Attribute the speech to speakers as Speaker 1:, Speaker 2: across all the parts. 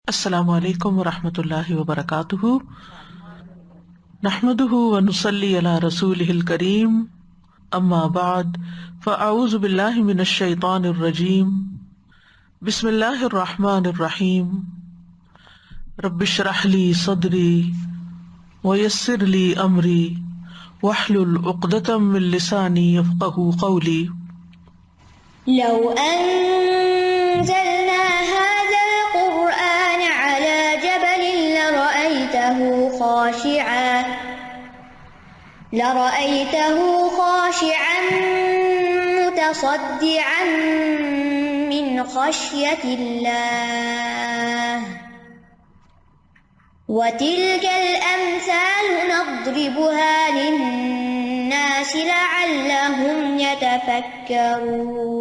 Speaker 1: السلام علیکم ورحمۃ اللہ وبرکاتہ، نحمدہ ونصلی علی رسولہ الکریم، اما بعد فاعوذ باللہ من الشیطان الرجیم، بسم اللہ الرحمن الرحیم، رب اشرح لی صدری ویسر لی امری واحلل عقدۃ من لسانی یفقہوا قولی۔
Speaker 2: لو أنزلنا هذا القرآن على جبل لرأيته خاشعا متصدعا من خشية الله وتلك الأمثال نضربها للناس لعلهم يتفكرون۔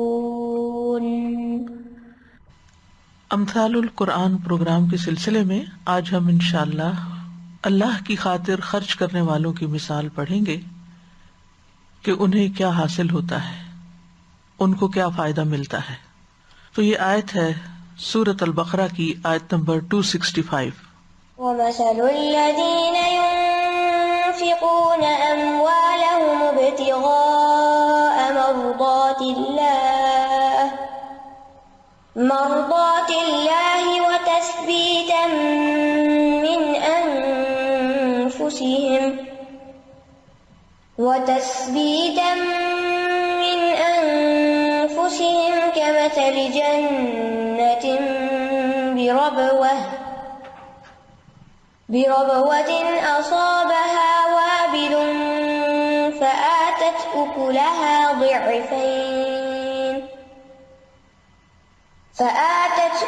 Speaker 1: امثال القرآن پروگرام کے سلسلے میں آج ہم انشاءاللہ اللہ کی خاطر خرچ کرنے والوں کی مثال پڑھیں گے کہ انہیں کیا حاصل ہوتا ہے، ان کو کیا فائدہ ملتا ہے۔ تو یہ آیت ہے سورۃ البقرہ کی آیت نمبر 265۔
Speaker 2: ومثل الذين ينفقون أموالهم ابتغاء مرضات الله وتثبيتا من أنفسهم كمثل جنة بربوة أصابها وابل فآتت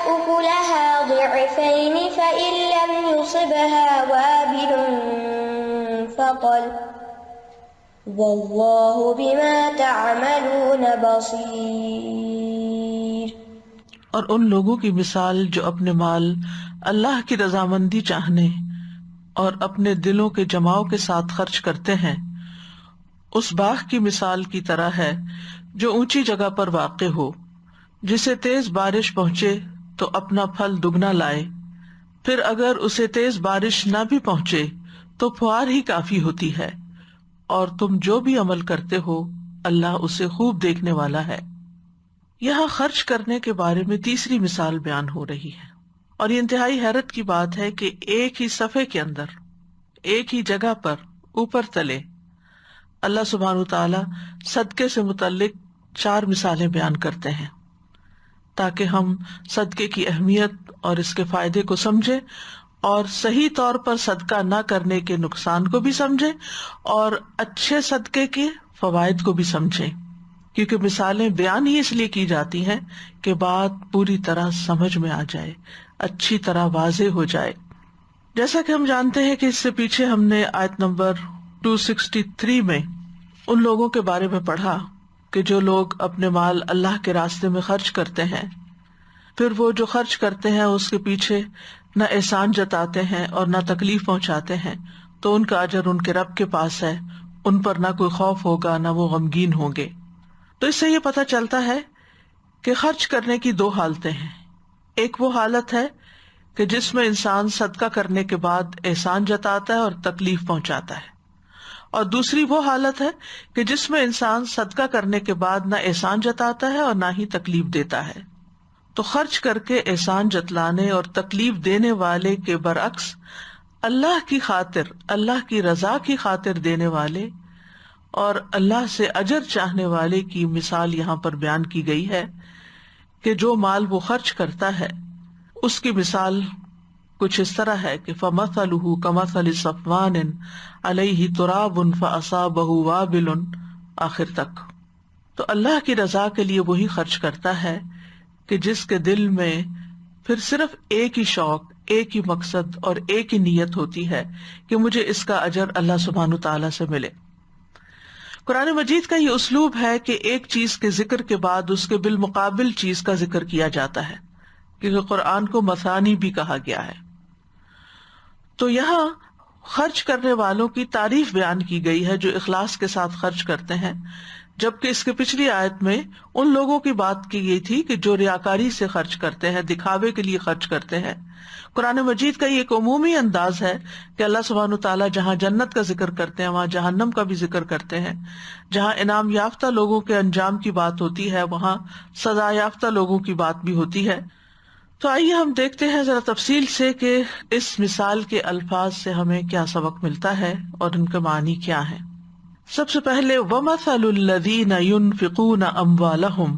Speaker 2: أكلها ضعفين فإن لم يصبها وابل فطل والله بما تعملون بصير۔
Speaker 1: اور ان لوگوں کی مثال جو اپنے مال اللہ کی رضامندی چاہنے اور اپنے دلوں کے جماؤ کے ساتھ خرچ کرتے ہیں، اس باغ کی مثال کی طرح ہے جو اونچی جگہ پر واقع ہو، جسے تیز بارش پہنچے تو اپنا پھل دگنا لائے، پھر اگر اسے تیز بارش نہ بھی پہنچے تو پھوار ہی کافی ہوتی ہے، اور تم جو بھی عمل کرتے ہو اللہ اسے خوب دیکھنے والا ہے۔ یہاں خرچ کرنے کے بارے میں تیسری مثال بیان ہو رہی ہے، اور یہ انتہائی حیرت کی بات ہے کہ ایک ہی صفحے کے اندر، ایک ہی جگہ پر اوپر تلے اللہ سبحانہ وتعالی صدقے سے متعلق 4 مثالیں بیان کرتے ہیں، تاکہ ہم صدقے کی اہمیت اور اس کے فائدے کو سمجھیں، اور صحیح طور پر صدقہ نہ کرنے کے نقصان کو بھی سمجھیں، اور اچھے صدقے کے فوائد کو بھی سمجھیں، کیونکہ مثالیں بیان ہی اس لیے کی جاتی ہیں کہ بات پوری طرح سمجھ میں آ جائے، اچھی طرح واضح ہو جائے۔ جیسا کہ ہم جانتے ہیں کہ اس سے پیچھے ہم نے آیت نمبر 263 میں ان لوگوں کے بارے میں پڑھا کہ جو لوگ اپنے مال اللہ کے راستے میں خرچ کرتے ہیں، پھر وہ جو خرچ کرتے ہیں اس کے پیچھے نہ احسان جتاتے ہیں اور نہ تکلیف پہنچاتے ہیں، تو ان کا اجر ان کے رب کے پاس ہے، ان پر نہ کوئی خوف ہوگا نہ وہ غمگین ہوں گے۔ تو اس سے یہ پتہ چلتا ہے کہ خرچ کرنے کی 2 حالتیں ہیں۔ ایک وہ حالت ہے کہ جس میں انسان صدقہ کرنے کے بعد احسان جتاتا ہے اور تکلیف پہنچاتا ہے، اور دوسری وہ حالت ہے کہ جس میں انسان صدقہ کرنے کے بعد نہ احسان جتاتا ہے اور نہ ہی تکلیف دیتا ہے۔ تو خرچ کر کے احسان جتلانے اور تکلیف دینے والے کے برعکس اللہ کی خاطر، اللہ کی رضا کی خاطر دینے والے اور اللہ سے اجر چاہنے والے کی مثال یہاں پر بیان کی گئی ہے کہ جو مال وہ خرچ کرتا ہے اس کی مثال کچھ اس طرح ہے کہ فَمَثَلُهُ كَمَثَلِ صَفْوَانٍ عَلَيْهِ تُرَابٌ فَأَصَابَهُ وَابِلٌ، آخر تک۔ تو اللہ کی رضا کے لیے وہی خرچ کرتا ہے کہ جس کے دل میں پھر صرف ایک ہی شوق، ایک ہی مقصد اور ایک ہی نیت ہوتی ہے کہ مجھے اس کا اجر اللہ سبحانہ تعالیٰ سے ملے۔ قرآن مجید کا یہ اسلوب ہے کہ ایک چیز کے ذکر کے بعد اس کے بالمقابل چیز کا ذکر کیا جاتا ہے، کیونکہ قرآن کو مثانی بھی کہا گیا ہے۔ تو یہاں خرچ کرنے والوں کی تعریف بیان کی گئی ہے جو اخلاص کے ساتھ خرچ کرتے ہیں، جبکہ اس کے پچھلی آیت میں ان لوگوں کی بات کی گئی تھی کہ جو ریاکاری سے خرچ کرتے ہیں، دکھاوے کے لیے خرچ کرتے ہیں۔ قرآن مجید کا یہ ایک عمومی انداز ہے کہ اللہ سبحانہ وتعالیٰ جہاں جنت کا ذکر کرتے ہیں وہاں جہنم کا بھی ذکر کرتے ہیں، جہاں انعام یافتہ لوگوں کے انجام کی بات ہوتی ہے وہاں سزا یافتہ لوگوں کی بات بھی ہوتی ہے۔ تو آئیے ہم دیکھتے ہیں ذرا تفصیل سے کہ اس مثال کے الفاظ سے ہمیں کیا سبق ملتا ہے اور ان کے معنی کیا ہیں۔ سب سے پہلے وَمَثَلُ الَّذِينَ يُنْفِقُونَ أَمْوَالَهُمْ،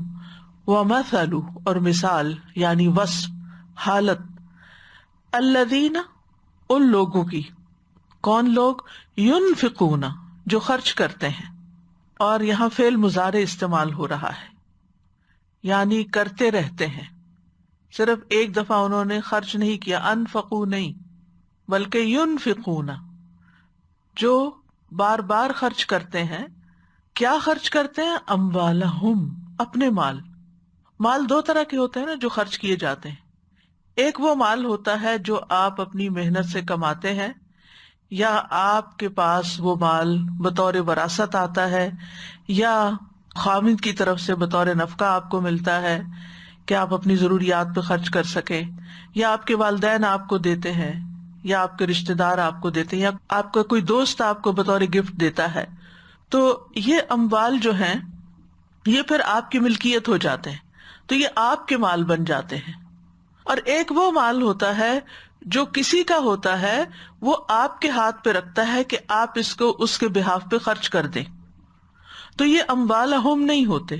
Speaker 1: وَمَثَلُ اور مثال یعنی وصف، حالت، الَّذِينَ ان لوگوں کی، کون لوگ؟ يُنْفِقُونَ جو خرچ کرتے ہیں، اور یہاں فعل مضارع استعمال ہو رہا ہے، یعنی کرتے رہتے ہیں، صرف ایک دفعہ انہوں نے خرچ نہیں کیا، انفقوا نہیں، بلکہ ينفقون جو بار بار خرچ کرتے ہیں۔ کیا خرچ کرتے ہیں؟ اموالہم اپنے مال۔ مال دو طرح کے ہوتے ہیں نا جو خرچ کیے جاتے ہیں، ایک وہ مال ہوتا ہے جو آپ اپنی محنت سے کماتے ہیں، یا آپ کے پاس وہ مال بطور وراثت آتا ہے، یا خاوند کی طرف سے بطور نفقہ آپ کو ملتا ہے کہ آپ اپنی ضروریات پہ خرچ کر سکیں، یا آپ کے والدین آپ کو دیتے ہیں، یا آپ کے رشتہ دار آپ کو دیتے ہیں، یا آپ کا کوئی دوست آپ کو بطور گفٹ دیتا ہے۔ تو یہ اموال جو ہیں یہ پھر آپ کی ملکیت ہو جاتے ہیں، تو یہ آپ کے مال بن جاتے ہیں۔ اور ایک وہ مال ہوتا ہے جو کسی کا ہوتا ہے، وہ آپ کے ہاتھ پہ رکھتا ہے کہ آپ اس کو اس کے بہاف پہ خرچ کر دیں، تو یہ اموالہم نہیں ہوتے،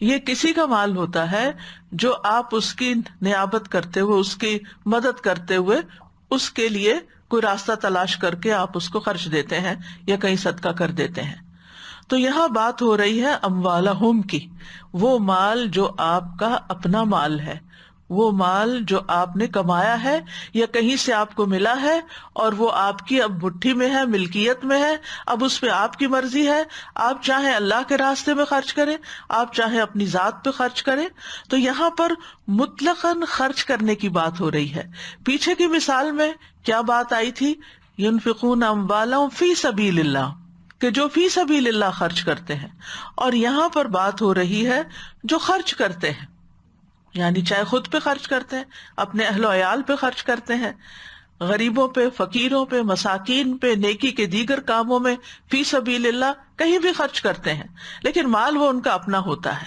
Speaker 1: یہ کسی کا مال ہوتا ہے جو آپ اس کی نیابت کرتے ہوئے، اس کی مدد کرتے ہوئے، اس کے لیے کوئی راستہ تلاش کر کے آپ اس کو خرچ دیتے ہیں یا کہیں صدقہ کر دیتے ہیں۔ تو یہاں بات ہو رہی ہے اموالہم کی، وہ مال جو آپ کا اپنا مال ہے، وہ مال جو آپ نے کمایا ہے یا کہیں سے آپ کو ملا ہے، اور وہ آپ کی اب مٹھی میں ہے، ملکیت میں ہے، اب اس پہ آپ کی مرضی ہے، آپ چاہیں اللہ کے راستے میں خرچ کریں، آپ چاہیں اپنی ذات پہ خرچ کریں۔ تو یہاں پر مطلقاً خرچ کرنے کی بات ہو رہی ہے۔ پیچھے کی مثال میں کیا بات آئی تھی؟ ينفقون اموالهم فی سبیل اللہ، کہ جو فی سبیل اللہ خرچ کرتے ہیں، اور یہاں پر بات ہو رہی ہے جو خرچ کرتے ہیں، یعنی چاہے خود پہ خرچ کرتے ہیں، اپنے اہل و عیال پہ خرچ کرتے ہیں، غریبوں پہ، فقیروں پہ، مساکین پہ، نیکی کے دیگر کاموں میں فی سبیل اللہ کہیں بھی خرچ کرتے ہیں، لیکن مال وہ ان کا اپنا ہوتا ہے۔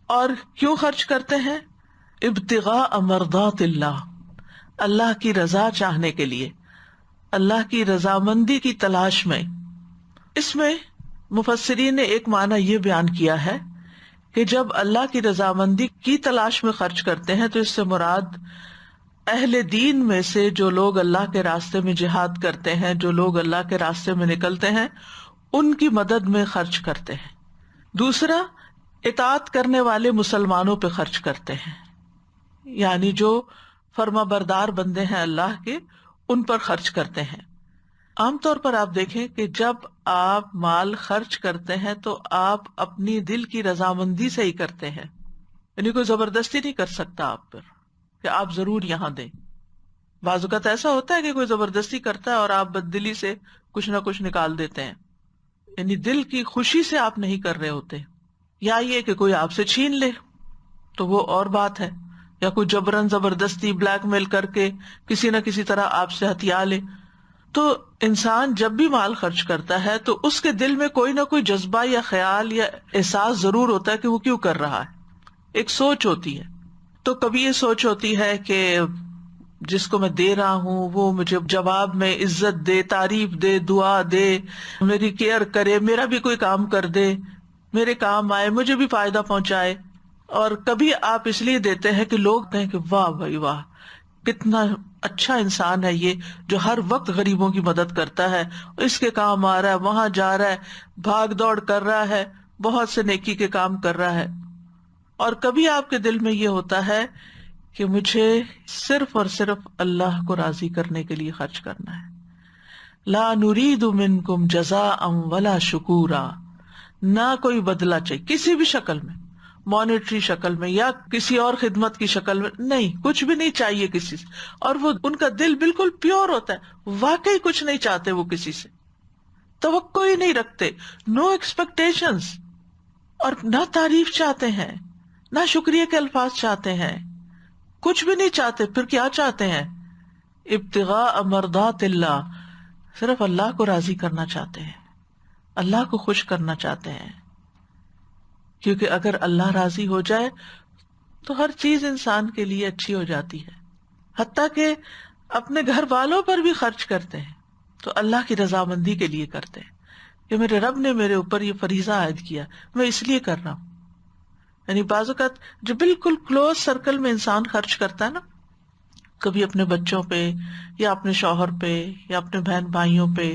Speaker 1: اور کیوں خرچ کرتے ہیں؟ ابتغاء مرضات اللہ، اللہ کی رضا چاہنے کے لیے، اللہ کی رضامندی کی تلاش میں۔ اس میں مفسرین نے ایک معنی یہ بیان کیا ہے کہ جب اللہ کی رضامندی کی تلاش میں خرچ کرتے ہیں تو اس سے مراد اہل دین میں سے جو لوگ اللہ کے راستے میں جہاد کرتے ہیں، جو لوگ اللہ کے راستے میں نکلتے ہیں، ان کی مدد میں خرچ کرتے ہیں۔ دوسرا، اطاعت کرنے والے مسلمانوں پہ خرچ کرتے ہیں، یعنی جو فرما بردار بندے ہیں اللہ کے، ان پر خرچ کرتے ہیں۔ عام طور پر آپ دیکھیں کہ جب آپ مال خرچ کرتے ہیں تو آپ اپنی دل کی رضامندی سے ہی کرتے ہیں، یعنی کوئی زبردستی نہیں کر سکتا آپ پر کہ آپ ضرور یہاں دیں۔ بعض اوقات ایسا ہوتا ہے کہ کوئی زبردستی کرتا ہے اور آپ بددلی سے کچھ نہ کچھ نکال دیتے ہیں، یعنی دل کی خوشی سے آپ نہیں کر رہے ہوتے، یا یہ کہ کوئی آپ سے چھین لے تو وہ اور بات ہے، یا کوئی جبرن زبردستی بلیک میل کر کے کسی نہ کسی طرح آپ سے ہتھیا لے۔ تو انسان جب بھی مال خرچ کرتا ہے تو اس کے دل میں کوئی نہ کوئی جذبہ یا خیال یا احساس ضرور ہوتا ہے کہ وہ کیوں کر رہا ہے، ایک سوچ ہوتی ہے۔ تو کبھی یہ سوچ ہوتی ہے کہ جس کو میں دے رہا ہوں وہ مجھے جواب میں عزت دے، تعریف دے، دعا دے، میری کیئر کرے، میرا بھی کوئی کام کر دے، میرے کام آئے، مجھے بھی فائدہ پہنچائے۔ اور کبھی آپ اس لیے دیتے ہیں کہ لوگ کہیں کہ واہ بھائی واہ، کتنا اچھا انسان ہے یہ جو ہر وقت غریبوں کی مدد کرتا ہے، اس کے کام آ رہا ہے، وہاں جا رہا ہے، بھاگ دوڑ کر رہا ہے، بہت سے نیکی کے کام کر رہا ہے۔ اور کبھی آپ کے دل میں یہ ہوتا ہے کہ مجھے صرف اور صرف اللہ کو راضی کرنے کے لیے خرچ کرنا ہے، لا نرید منکم جزاء ولا شکورا، نہ کوئی بدلہ چاہیے کسی بھی شکل میں، مانیٹری شکل میں یا کسی اور خدمت کی شکل میں، نہیں، کچھ بھی نہیں چاہیے کسی سے۔ اور وہ ان کا دل بالکل پیور ہوتا ہے، واقعی کچھ نہیں چاہتے وہ کسی سے، توقع ہی نہیں رکھتے، نو ایکسپیکٹیشنز، اور نہ تعریف چاہتے ہیں، نہ شکریہ کے الفاظ چاہتے ہیں، کچھ بھی نہیں چاہتے. پھر کیا چاہتے ہیں؟ ابتغاء مرضات اللہ، صرف اللہ کو راضی کرنا چاہتے ہیں، اللہ کو خوش کرنا چاہتے ہیں. کیونکہ اگر اللہ راضی ہو جائے تو ہر چیز انسان کے لیے اچھی ہو جاتی ہے. حتیٰ کہ اپنے گھر والوں پر بھی خرچ کرتے ہیں تو اللہ کی رضامندی کے لیے کرتے ہیں کہ میرے رب نے میرے اوپر یہ فریضہ عائد کیا، میں اس لیے کر رہا ہوں. یعنی بعض اوقات جو بالکل کلوز سرکل میں انسان خرچ کرتا ہے نا، کبھی اپنے بچوں پہ یا اپنے شوہر پہ یا اپنے بہن بھائیوں پہ،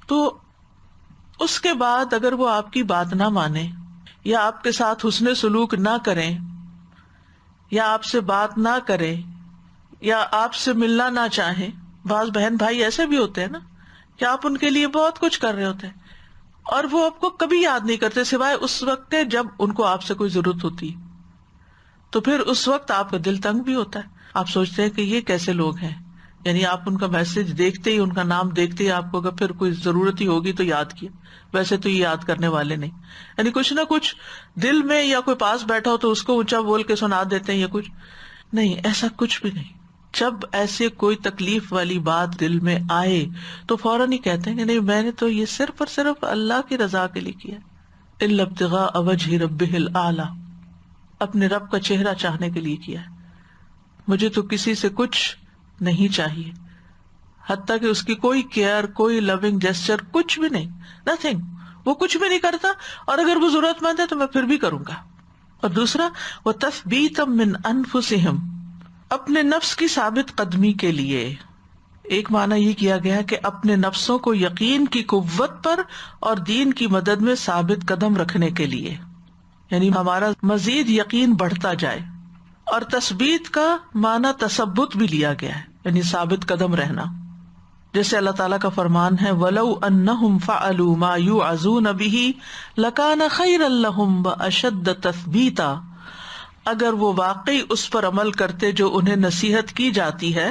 Speaker 1: تو اس کے بعد اگر وہ آپ کی بات نہ مانے یا آپ کے ساتھ حسن سلوک نہ کریں یا آپ سے بات نہ کریں یا آپ سے ملنا نہ چاہیں، بعض بہن بھائی ایسے بھی ہوتے ہیں نا کہ آپ ان کے لیے بہت کچھ کر رہے ہوتے ہیں اور وہ آپ کو کبھی یاد نہیں کرتے سوائے اس وقت کے جب ان کو آپ سے کوئی ضرورت ہوتی. تو پھر اس وقت آپ کا دل تنگ بھی ہوتا ہے، آپ سوچتے ہیں کہ یہ کیسے لوگ ہیں. یعنی آپ ان کا میسج دیکھتے ہی، ان کا نام دیکھتے ہی آپ کو اگر پھر کوئی ضرورت ہی ہوگی تو یاد کیا، ویسے تو یہ یاد کرنے والے نہیں. یعنی کچھ نہ کچھ دل میں، یا کوئی پاس بیٹھا ہو تو اس کو اونچا بول کے سنا دیتے ہیں یا کچھ نہیں. ایسا کچھ بھی نہیں. جب ایسے کوئی تکلیف والی بات دل میں آئے تو فوراً ہی کہتے ہیں کہ نہیں، میں نے تو یہ صرف اور صرف اللہ کی رضا کے لیے کیا، الا ابتغاء وجہ ربہ الاعلی، اپنے رب کا چہرہ چاہنے کے لیے کیا، مجھے تو کسی سے کچھ نہیں چاہیے. حتیٰ کہ اس کی کوئی کیئر، کوئی لونگ جیسچر، کچھ بھی نہیں، نتھنگ. وہ کچھ بھی نہیں کرتا اور اگر وہ ضرورت مند ہے تو میں پھر بھی کروں گا. اور دوسرا وَتَثْبِيتًا مِّنْ أَنفُسِهِمْ، اپنے نفس کی ثابت قدمی کے لیے. ایک معنی یہ کیا گیا کہ اپنے نفسوں کو یقین کی قوت پر اور دین کی مدد میں ثابت قدم رکھنے کے لیے، یعنی ہمارا مزید یقین بڑھتا جائے. اور تثبیت کا معنی تثبت بھی لیا گیا ہے، یعنی ثابت قدم رہنا. جیسے اللہ تعالیٰ کا فرمان ہے وَلَوْ أَنَّهُمْ فَعَلُوا مَا يُوعَظُونَ بِهِ لَكَانَ خَيْرًا لَهُمْ وَأَشَدَّ تَثْبِيتًا، اگر وہ واقعی اس پر عمل کرتے جو انہیں نصیحت کی جاتی ہے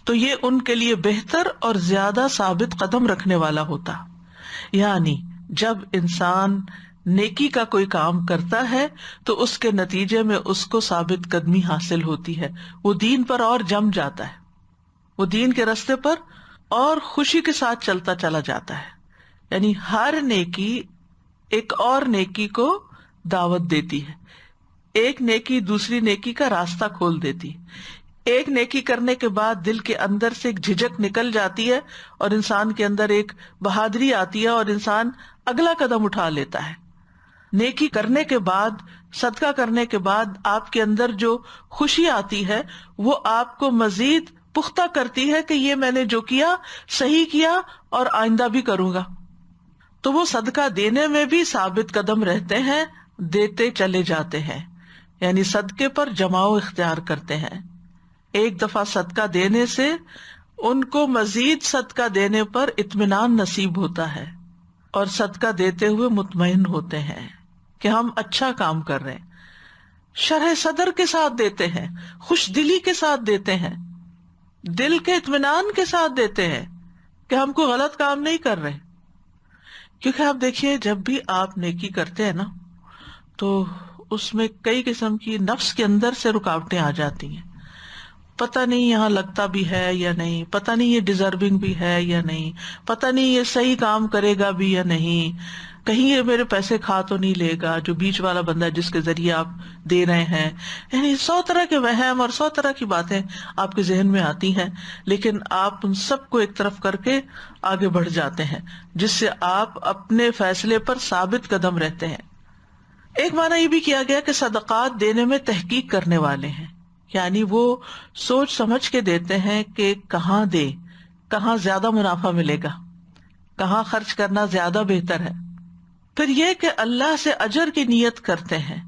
Speaker 1: تو یہ ان کے لیے بہتر اور زیادہ ثابت قدم رکھنے والا ہوتا. یعنی جب انسان نیکی کا کوئی کام کرتا ہے تو اس کے نتیجے میں اس کو ثابت قدمی حاصل ہوتی ہے، وہ دین پر اور جم جاتا ہے، وہ دین کے راستے پر اور خوشی کے ساتھ چلتا چلا جاتا ہے. یعنی ہر نیکی ایک اور نیکی کو دعوت دیتی ہے، ایک نیکی دوسری نیکی کا راستہ کھول دیتی. ایک نیکی کرنے کے بعد دل کے اندر سے ایک جھجک نکل جاتی ہے اور انسان کے اندر ایک بہادری آتی ہے اور انسان اگلا قدم اٹھا لیتا ہے. نیکی کرنے کے بعد، صدقہ کرنے کے بعد آپ کے اندر جو خوشی آتی ہے وہ آپ کو مزید پختہ کرتی ہے کہ یہ میں نے جو کیا صحیح کیا اور آئندہ بھی کروں گا. تو وہ صدقہ دینے میں بھی ثابت قدم رہتے ہیں، دیتے چلے جاتے ہیں، یعنی صدقے پر جماؤ اختیار کرتے ہیں. ایک دفعہ صدقہ دینے سے ان کو مزید صدقہ دینے پر اطمینان نصیب ہوتا ہے اور صدقہ دیتے ہوئے مطمئن ہوتے ہیں کہ ہم اچھا کام کر رہے ہیں. شرح صدر کے ساتھ دیتے ہیں، خوش دلی کے ساتھ دیتے ہیں، دل کے اطمینان کے ساتھ دیتے ہیں کہ ہم کوئی غلط کام نہیں کر رہے. کیونکہ آپ دیکھیے جب بھی آپ نیکی کرتے ہیں نا تو اس میں کئی قسم کی نفس کے اندر سے رکاوٹیں آ جاتی ہیں. پتہ نہیں یہاں لگتا بھی ہے یا نہیں، پتہ نہیں یہ ڈیزرونگ بھی ہے یا نہیں، پتہ نہیں یہ صحیح کام کرے گا بھی یا نہیں، کہیں یہ میرے پیسے کھا تو نہیں لے گا جو بیچ والا بندہ جس کے ذریعے آپ دے رہے ہیں. یعنی 100 طرح کے وہم اور 100 طرح کی باتیں آپ کے ذہن میں آتی ہیں، لیکن آپ ان سب کو ایک طرف کر کے آگے بڑھ جاتے ہیں جس سے آپ اپنے فیصلے پر ثابت قدم رہتے ہیں. ایک معنی یہ بھی کیا گیا کہ صدقات دینے میں تحقیق کرنے والے ہیں، یعنی وہ سوچ سمجھ کے دیتے ہیں کہ کہاں دے، کہاں زیادہ منافع ملے گا، کہاں خرچ کرنا زیادہ بہتر ہے. پھر یہ کہ اللہ سے اجر کی نیت کرتے ہیں.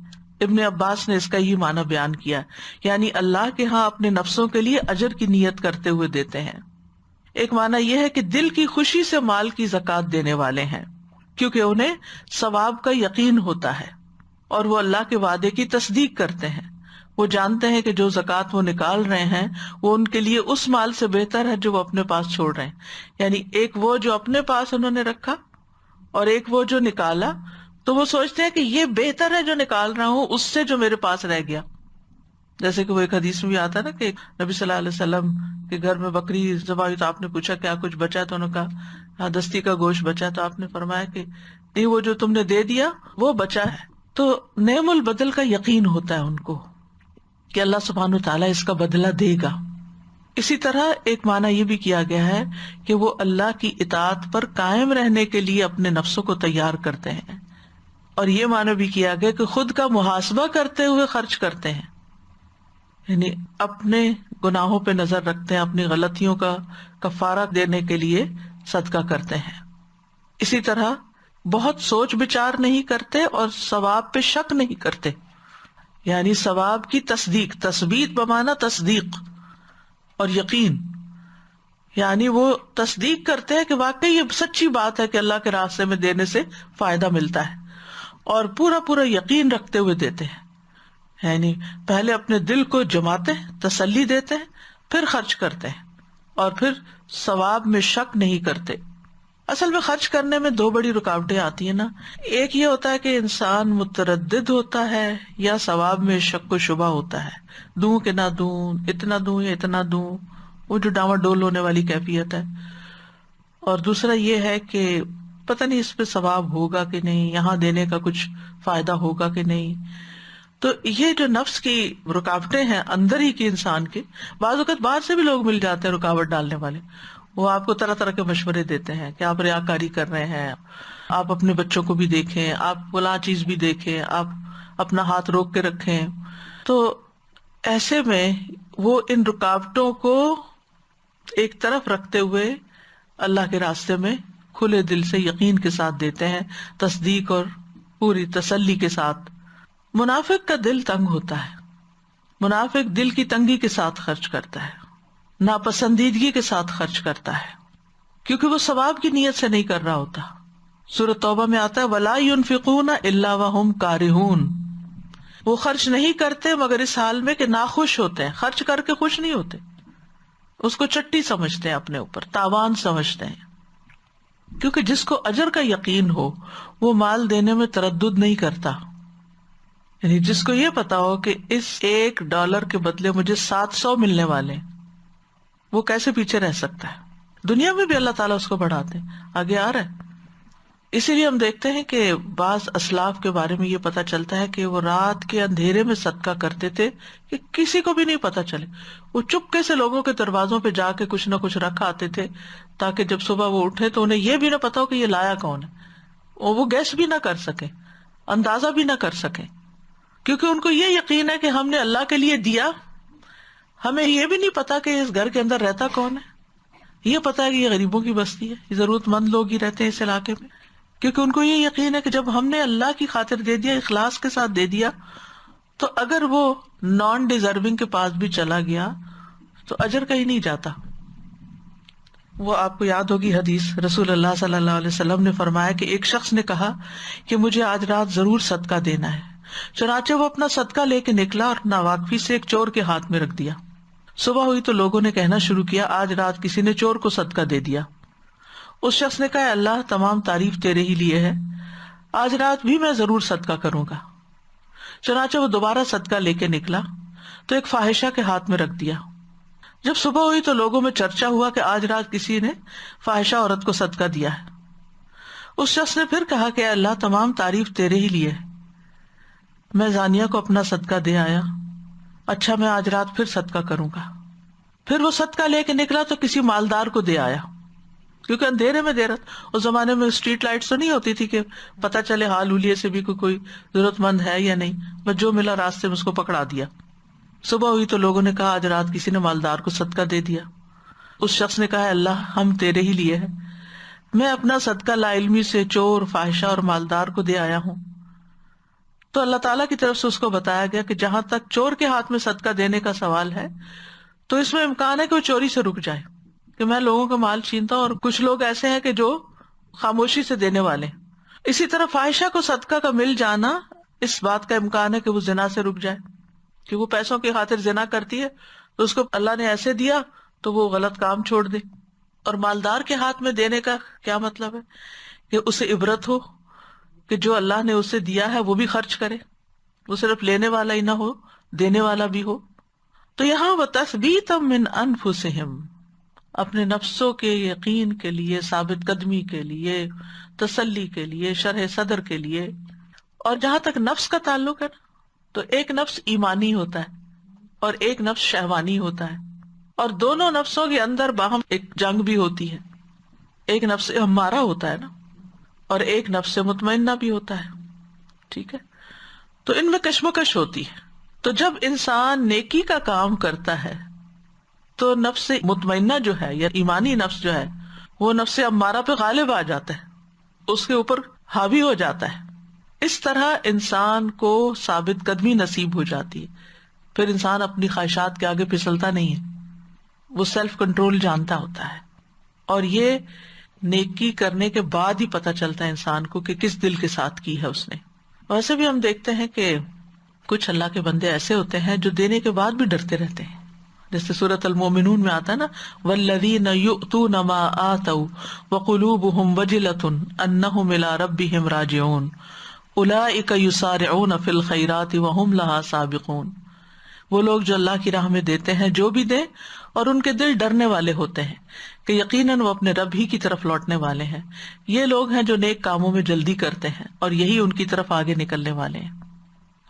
Speaker 1: ابن عباس نے اس کا یہ معنی بیان کیا، یعنی اللہ کے ہاں اپنے نفسوں کے لیے اجر کی نیت کرتے ہوئے دیتے ہیں. ایک معنی یہ ہے کہ دل کی خوشی سے مال کی زکوٰۃ دینے والے ہیں کیونکہ انہیں ثواب کا یقین ہوتا ہے اور وہ اللہ کے وعدے کی تصدیق کرتے ہیں. وہ جانتے ہیں کہ جو زکوٰۃ وہ نکال رہے ہیں وہ ان کے لیے اس مال سے بہتر ہے جو وہ اپنے پاس چھوڑ رہے ہیں. یعنی ایک وہ جو اپنے پاس انہوں نے رکھا اور ایک وہ جو نکالا، تو وہ سوچتے ہیں کہ یہ بہتر ہے جو نکال رہا ہوں اس سے جو میرے پاس رہ گیا. جیسے کہ وہ ایک حدیث میں بھی آتا ہے نا کہ نبی صلی اللہ علیہ وسلم کے گھر میں بکری ذبح ہوئی تو آپ نے پوچھا کیا کچھ بچا، تو انہوں نے کہا ہاں دستی کا گوشت بچا، تو آپ نے فرمایا کہ نہیں وہ جو تم نے دے دیا وہ بچا ہے. تو نعم البدل کا یقین ہوتا ہے ان کو کہ اللہ سبحانہ وتعالیٰ اس کا بدلہ دے گا. اسی طرح ایک معنی یہ بھی کیا گیا ہے کہ وہ اللہ کی اطاعت پر قائم رہنے کے لیے اپنے نفسوں کو تیار کرتے ہیں، اور یہ معنی بھی کیا گیا کہ خود کا محاسبہ کرتے ہوئے خرچ کرتے ہیں، یعنی اپنے گناہوں پہ نظر رکھتے ہیں، اپنی غلطیوں کا کفارہ دینے کے لیے صدقہ کرتے ہیں. اسی طرح بہت سوچ بچار نہیں کرتے اور ثواب پہ شک نہیں کرتے، یعنی ثواب کی تصدیق، تثبیت بمعنی تصدیق اور یقین، یعنی وہ تصدیق کرتے ہیں کہ واقعی یہ سچی بات ہے کہ اللہ کے راستے میں دینے سے فائدہ ملتا ہے، اور پورا پورا یقین رکھتے ہوئے دیتے ہیں. یعنی پہلے اپنے دل کو جماتے ہیں، تسلی دیتے ہیں، پھر خرچ کرتے ہیں، اور پھر ثواب میں شک نہیں کرتے. اصل میں خرچ کرنے میں دو بڑی رکاوٹیں آتی ہیں نا. ایک یہ ہوتا ہے کہ انسان متردد ہوتا ہے یا ثواب میں شک و شبہ ہوتا ہے، دوں کہ نہ دوں، اتنا دوں یا اتنا دوں، وہ جو ڈاواں ڈول ہونے والی کیفیت ہے. اور دوسرا یہ ہے کہ پتہ نہیں اس پہ ثواب ہوگا کہ نہیں، یہاں دینے کا کچھ فائدہ ہوگا کہ نہیں. تو یہ جو نفس کی رکاوٹیں ہیں اندر ہی کے انسان کے، بعض اوقات باہر سے بھی لوگ مل جاتے ہیں رکاوٹ ڈالنے والے، وہ آپ کو طرح طرح کے مشورے دیتے ہیں کہ آپ ریاکاری کر رہے ہیں، آپ اپنے بچوں کو بھی دیکھیں، آپ فلاں چیز بھی دیکھیں، آپ اپنا ہاتھ روک کے رکھیں. تو ایسے میں وہ ان رکاوٹوں کو ایک طرف رکھتے ہوئے اللہ کے راستے میں کھلے دل سے یقین کے ساتھ دیتے ہیں، تصدیق اور پوری تسلی کے ساتھ. منافق کا دل تنگ ہوتا ہے، منافق دل کی تنگی کے ساتھ خرچ کرتا ہے، ناپسندیدگی کے ساتھ خرچ کرتا ہے، کیونکہ وہ ثواب کی نیت سے نہیں کر رہا ہوتا. سورۃ توبہ میں آتا ہے وَلَا يُنْفِقُونَ إِلَّا وَهُمْ كَارِهُونَ، وہ خرچ نہیں کرتے مگر اس حال میں کہ ناخوش ہوتے ہیں، خرچ کر کے خوش نہیں ہوتے، اس کو چٹی سمجھتے ہیں، اپنے اوپر تاوان سمجھتے ہیں. کیونکہ جس کو اجر کا یقین ہو وہ مال دینے میں تردد نہیں کرتا، یعنی جس کو یہ پتا ہو کہ اس $1 کے بدلے مجھے 700 ملنے والے، وہ کیسے پیچھے رہ سکتا ہے. دنیا میں بھی اللہ تعالیٰ اس کو بڑھاتے ہیں، آگے آ رہا ہے. اسی لیے ہم دیکھتے ہیں کہ بعض اسلاف کے بارے میں یہ پتا چلتا ہے کہ وہ رات کے اندھیرے میں صدقہ کرتے تھے کہ کسی کو بھی نہیں پتا چلے. وہ چپکے سے لوگوں کے دروازوں پہ جا کے کچھ نہ کچھ رکھ آتے تھے تاکہ جب صبح وہ اٹھے تو انہیں یہ بھی نہ پتا ہو کہ یہ لایا کون ہے، وہ گیس بھی نہ کر سکے، اندازہ بھی نہ کر سکے، کیونکہ ان کو یہ یقین ہے کہ ہم نے اللہ کے لیے دیا. ہمیں یہ بھی نہیں پتا کہ اس گھر کے اندر رہتا کون ہے، یہ پتا ہے کہ یہ غریبوں کی بستی ہے، یہ ضرورت مند لوگ ہی رہتے ہیں اس علاقے میں، کیونکہ ان کو یہ یقین ہے کہ جب ہم نے اللہ کی خاطر دے دیا، اخلاص کے ساتھ دے دیا، تو اگر وہ نان ڈیزرونگ کے پاس بھی چلا گیا تو اجر کہیں نہیں جاتا. وہ آپ کو یاد ہوگی حدیث، رسول اللہ صلی اللہ علیہ وسلم نے فرمایا کہ ایک شخص نے کہا کہ مجھے آج رات ضرور صدقہ دینا ہے، چنانچہ وہ اپنا صدقہ لے کے نکلا اور ناواقفی سے ایک چور کے ہاتھ میں رکھ دیا. صبح ہوئی تو لوگوں نے کہنا شروع کیا آج رات کسی نے چور کو صدقہ دے دیا. اس شخص نے کہا اللہ تمام تعریف تیرے ہی لیے ہے، آج رات بھی میں ضرور صدقہ کروں گا. چنانچہ وہ دوبارہ صدقہ لے کے نکلا تو ایک فاحشہ کے ہاتھ میں رکھ دیا. جب صبح ہوئی تو لوگوں میں چرچا ہوا کہ آج رات کسی نے فاحشہ عورت کو صدقہ دیا ہے. اس شخص نے پھر کہا کہ اللہ تمام تعریف تیرے ہی لیے ہے، میں زانیہ کو اپنا صدقہ دے آیا، اچھا میں آج رات پھر صدقہ کروں گا. پھر وہ صدقہ لے کے نکلا تو کسی مالدار کو دے آیا، کیونکہ اندھیرے میں دے رہا، اس زمانے میں اسٹریٹ لائٹس تو نہیں ہوتی تھی کہ پتہ چلے حال حلیے سے بھی کوئی ضرورت مند ہے یا نہیں، بس جو ملا راستے میں اس کو پکڑا دیا. صبح ہوئی تو لوگوں نے کہا آج رات کسی نے مالدار کو صدقہ دے دیا. اس شخص نے کہا اللہ ہم تیرے ہی لیے ہیں، میں اپنا صدقہ لا علمی سے چور، فاحشہ اور مالدار کو دے آیا ہوں. تو اللہ تعالیٰ کی طرف سے اس کو بتایا گیا کہ جہاں تک چور کے ہاتھ میں صدقہ دینے کا سوال ہے تو اس میں امکان ہے کہ وہ چوری سے رک جائے، کہ میں لوگوں کا مال چھینتا ہوں، اور کچھ لوگ ایسے ہیں کہ جو خاموشی سے دینے والے. اسی طرح فاحشہ کو صدقہ کا مل جانا، اس بات کا امکان ہے کہ وہ زنا سے رک جائے، کہ وہ پیسوں کی خاطر زنا کرتی ہے تو اس کو اللہ نے ایسے دیا تو وہ غلط کام چھوڑ دے. اور مالدار کے ہاتھ میں دینے کا کیا مطلب ہے کہ اسے عبرت ہو کہ جو اللہ نے اسے دیا ہے وہ بھی خرچ کرے، وہ صرف لینے والا ہی نہ ہو، دینے والا بھی ہو۔ تو یہاں وَتَثْبِيتًا مِّنْ أَنفُسِهِمْ، اپنے نفسوں کے یقین کے لیے، ثابت قدمی کے لیے، تسلی کے لیے، شرح صدر کے لیے۔ اور جہاں تک نفس کا تعلق ہے تو ایک نفس ایمانی ہوتا ہے اور ایک نفس شہوانی ہوتا ہے، اور دونوں نفسوں کے اندر باہم ایک جنگ بھی ہوتی ہے۔ ایک نفس ہمارا ہوتا ہے نا، اور ایک نفس مطمئنہ بھی ہوتا ہے، ٹھیک ہے؟ تو ان میں کشمکش ہوتی ہے۔ تو جب انسان نیکی کا کام کرتا ہے تو نفس مطمئنہ جو ہے یا ایمانی نفس جو ہے وہ نفس امارہ پہ غالب آ جاتا ہے، اس کے اوپر حاوی ہو جاتا ہے۔ اس طرح انسان کو ثابت قدمی نصیب ہو جاتی ہے، پھر انسان اپنی خواہشات کے آگے پھسلتا نہیں ہے، وہ سیلف کنٹرول جانتا ہوتا ہے۔ اور یہ نیکی کرنے کے بعد ہی پتہ چلتا ہے انسان کو کہ کس دل کے ساتھ کی ہے اس نے۔ ویسے بھی ہم دیکھتے ہیں کہ کچھ اللہ کے بندے ایسے ہوتے ہیں جو دینے کے بعد بھی ڈرتے رہتے ہیں، جیسے سورۃ المومنون میں آتا ہے نا، والذین یؤتون ما آتوا وقلوبهم وجلة انہم الی ربہم راجعون اولئک یسارعون فی الخیرات وہم لہا سابقون۔ وہ لوگ جو اللہ کی راہ میں دیتے ہیں جو بھی دیں اور ان کے دل ڈرنے والے ہوتے ہیں کہ یقیناً وہ اپنے رب ہی کی طرف لوٹنے والے ہیں، یہ لوگ ہیں جو نیک کاموں میں جلدی کرتے ہیں اور یہی ان کی طرف آگے نکلنے والے ہیں۔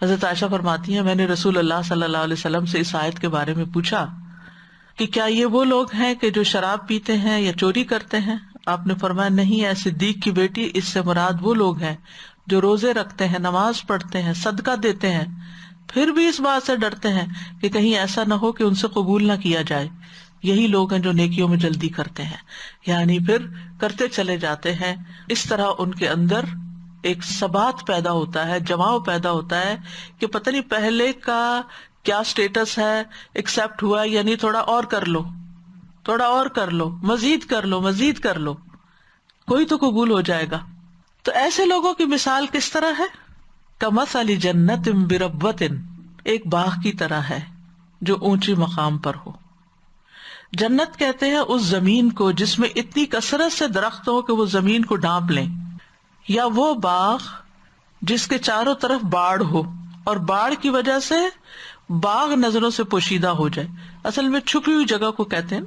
Speaker 1: حضرت عائشہ فرماتی ہیں میں نے رسول اللہ صلی اللہ علیہ وسلم سے اس آیت کے بارے میں پوچھا کہ کیا یہ وہ لوگ ہیں کہ جو شراب پیتے ہیں یا چوری کرتے ہیں؟ آپ نے فرمایا نہیں اے صدیق کی بیٹی، اس سے مراد وہ لوگ ہیں جو روزے رکھتے ہیں، نماز پڑھتے ہیں، صدقہ دیتے ہیں، پھر بھی اس بات سے ڈرتے ہیں کہ کہیں ایسا نہ ہو کہ ان سے قبول نہ کیا جائے، یہی لوگ ہیں جو نیکیوں میں جلدی کرتے ہیں، یعنی پھر کرتے چلے جاتے ہیں۔ اس طرح ان کے اندر ایک ثبات پیدا ہوتا ہے، جماؤ پیدا ہوتا ہے کہ پتہ نہیں پہلے کا کیا سٹیٹس ہے، ایکسپٹ ہوا یا نہیں، تھوڑا اور کر لو، تھوڑا اور کر لو، مزید کر لو، مزید کر لو، کوئی تو قبول ہو جائے گا۔ تو ایسے لوگوں کی مثال کس طرح ہے؟ کمثل جنت بربوۃ، ایک باغ کی طرح ہے جو اونچی مقام پر ہو۔ جنت کہتے ہیں اس زمین کو جس میں اتنی کثرت سے درخت ہو کہ وہ زمین کو ڈھانپ لیں، یا وہ باغ جس کے چاروں طرف باڑ ہو اور باڑ کی وجہ سے باغ نظروں سے پوشیدہ ہو جائے۔ اصل میں چھپی ہوئی جگہ کو کہتے ہیں،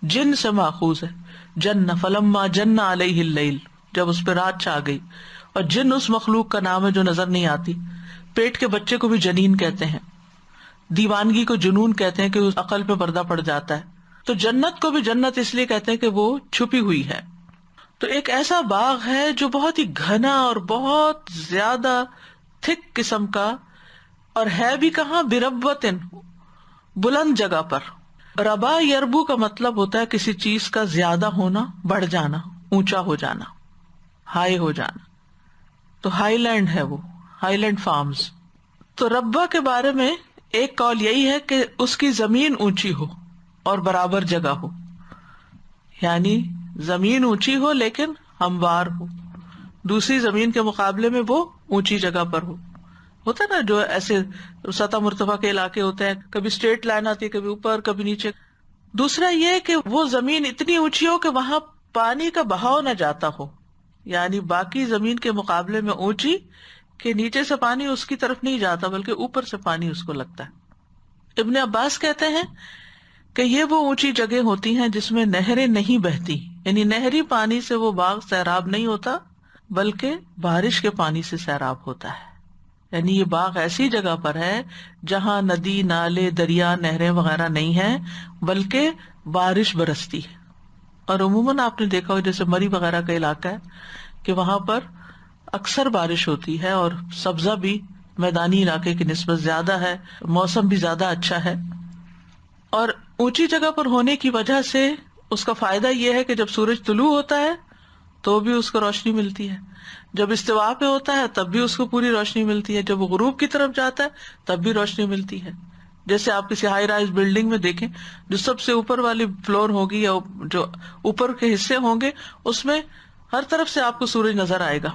Speaker 1: جن سے ماخوذ ہے، جن فلما جن علیہ اللیل، جب اس پہ رات چھا گئی، اور جن اس مخلوق کا نام ہے جو نظر نہیں آتی۔ پیٹ کے بچے کو بھی جنین کہتے ہیں، دیوانگی کو جنون کہتے ہیں کہ اس عقل پہ پردہ پڑ جاتا ہے۔ تو جنت کو بھی جنت اس لیے کہتے ہیں کہ وہ چھپی ہوئی ہے۔ تو ایک ایسا باغ ہے جو بہت ہی گھنا اور بہت زیادہ تھک قسم کا، اور ہے بھی کہاں؟ بربوتن، بلند جگہ پر۔ ربا یربو کا مطلب ہوتا ہے کسی چیز کا زیادہ ہونا، بڑھ جانا، اونچا ہو جانا، ہائی ہو جانا۔ تو ہائی لینڈ ہے وہ، ہائی لینڈ فارمز۔ تو ربا کے بارے میں ایک قول یہی ہے کہ اس کی زمین اونچی ہو اور برابر جگہ ہو، یعنی زمین اونچی ہو لیکن ہموار ہو، دوسری زمین کے مقابلے میں وہ اونچی جگہ پر ہو۔ ہوتا ہے نا جو ایسے سطح مرتفع کے علاقے ہوتے ہیں، کبھی اسٹریٹ لائن آتی ہے، کبھی اوپر کبھی نیچے۔ دوسرا یہ کہ وہ زمین اتنی اونچی ہو کہ وہاں پانی کا بہاؤ نہ جاتا ہو، یعنی باقی زمین کے مقابلے میں اونچی کہ نیچے سے پانی اس کی طرف نہیں جاتا بلکہ اوپر سے پانی اس کو لگتا ہے۔ ابن عباس کہتے ہیں کہ یہ وہ اونچی جگہ ہوتی ہیں جس میں نہریں نہیں بہتی، یعنی نہری پانی سے وہ باغ سیراب نہیں ہوتا بلکہ بارش کے پانی سے سیراب ہوتا ہے۔ یعنی یہ باغ ایسی جگہ پر ہے جہاں ندی، نالے، دریا، نہریں وغیرہ نہیں ہیں بلکہ بارش برستی ہے۔ اور عموماً آپ نے دیکھا ہو جیسے مری وغیرہ کا علاقہ ہے کہ وہاں پر اکثر بارش ہوتی ہے اور سبزہ بھی میدانی علاقے کی نسبت زیادہ ہے، موسم بھی زیادہ اچھا ہے۔ اور اونچی جگہ پر ہونے کی وجہ سے اس کا فائدہ یہ ہے کہ جب سورج طلوع ہوتا ہے تو بھی اس کو روشنی ملتی ہے، جب استوا پہ ہوتا ہے تب بھی اس کو پوری روشنی ملتی ہے، جب وہ غروب کی طرف جاتا ہے تب بھی روشنی ملتی ہے۔ جیسے آپ کسی ہائی رائز بلڈنگ میں دیکھیں، جو سب سے اوپر والی فلور ہوگی یا جو اوپر کے حصے ہوں گے اس میں ہر طرف سے آپ کو سورج نظر آئے گا۔